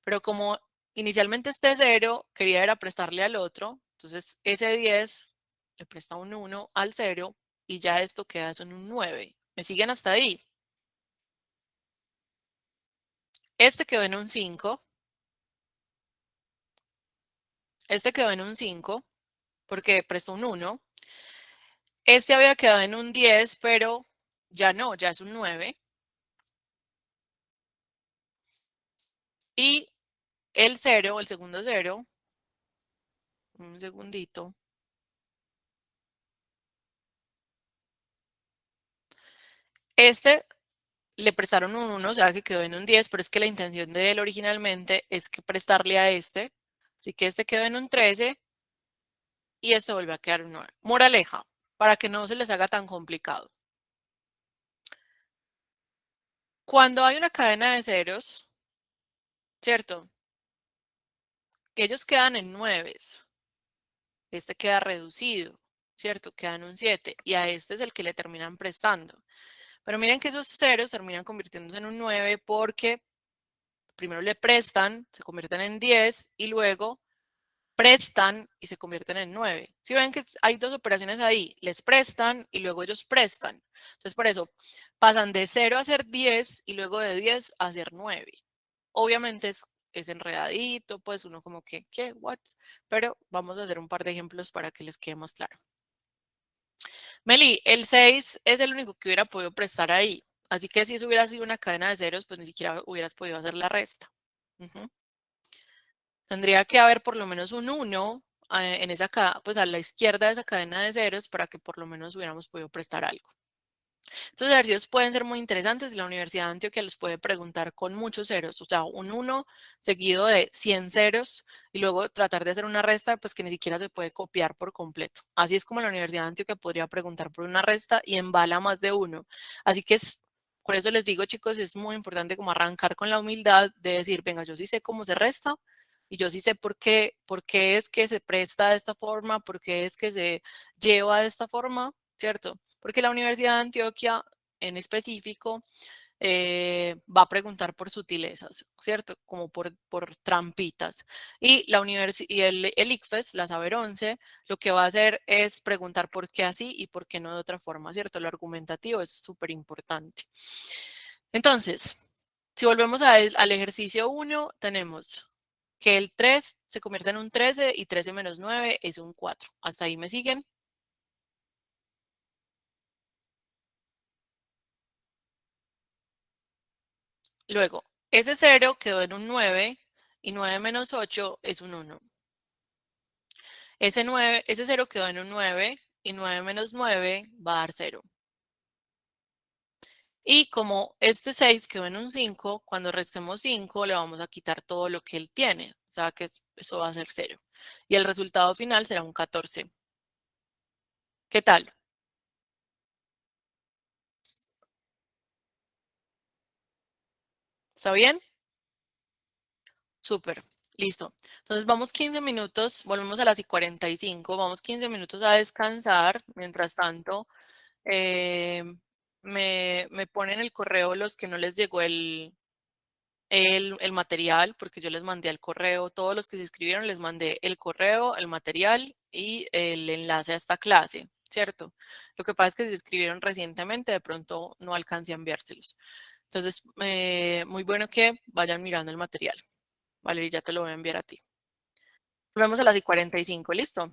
S1: Pero como inicialmente este 0 quería era prestarle al otro, entonces ese 10 le presta un 1 al 0 y ya esto queda en un 9. ¿Me siguen hasta ahí? Este quedó en un 5, este quedó en un 5 porque prestó un 1. Este había quedado en un 10, pero ya no, ya es un 9. Y el 0, el segundo 0, un segundito. Este le prestaron un 1, o sea que quedó en un 10, pero es que la intención de él originalmente es que prestarle a este. Así que este quedó en un 13 y este vuelve a quedar un 9. Moraleja, para que no se les haga tan complicado. Cuando hay una cadena de ceros, ¿cierto? Que ellos quedan en 9. Este queda reducido, ¿cierto? Queda en un 7 y a este es el que le terminan prestando. Pero miren que esos ceros terminan convirtiéndose en un 9 porque primero le prestan, se convierten en 10 y luego prestan y se convierten en 9. Si ven que hay dos operaciones ahí, les prestan y luego ellos prestan. Entonces, por eso pasan de 0 a ser 10 y luego de 10 a ser 9. Obviamente es enredadito, pues uno como que, ¿qué? ¿What? Pero vamos a hacer un par de ejemplos para que les quede más claro. Meli, el 6 es el único que hubiera podido prestar ahí. Así que si eso hubiera sido una cadena de ceros, pues ni siquiera hubieras podido hacer la resta. Tendría que haber por lo menos un 1 en esa, pues a la izquierda de esa cadena de ceros para que por lo menos hubiéramos podido prestar algo. Estos ejercicios pueden ser muy interesantes y la Universidad de Antioquia los puede preguntar con muchos ceros, o sea, un 1 seguido de 100 ceros y luego tratar de hacer una resta pues que ni siquiera se puede copiar por completo. Así es como la Universidad de Antioquia podría preguntar por una resta y embala más de uno. Así que por eso les digo, chicos, es muy importante como arrancar con la humildad de decir, venga, yo sí sé cómo se resta y yo sí sé por qué es que se presta de esta forma, por qué es que se lleva de esta forma, ¿cierto? Porque la Universidad de Antioquia en específico va a preguntar por sutilezas, ¿cierto? Como por trampitas. Y, y el ICFES, la Saber 11, lo que va a hacer es preguntar por qué así y por qué no de otra forma, ¿cierto? Lo argumentativo es súper importante. Entonces, si volvemos al ejercicio 1, tenemos que el 3 se convierte en un 13 y 13 menos 9 es un 4. ¿Hasta ahí me siguen? Luego, ese 0 quedó en un 9 y 9 menos 8 es un 1. Ese 0 quedó en un 9 y 9 menos 9 va a dar 0. Y como este 6 quedó en un 5, cuando restemos 5 le vamos a quitar todo lo que él tiene. O sea que eso va a ser 0. Y el resultado final será un 14. ¿Qué tal? ¿Está bien? Súper. Listo. Entonces vamos 15 minutos, volvemos a las y 45, vamos 15 minutos a descansar. Mientras tanto, eh, me ponen el correo los que no les llegó el material, porque yo les mandé al correo, todos los que se inscribieron les mandé el correo, el material y el enlace a esta clase, ¿cierto? Lo que pasa es que si se inscribieron recientemente, de pronto no alcancé a enviárselos. Entonces, muy bueno que vayan mirando el material. Valeria, ya te lo voy a enviar a ti. Volvemos a las y 45, ¿listo?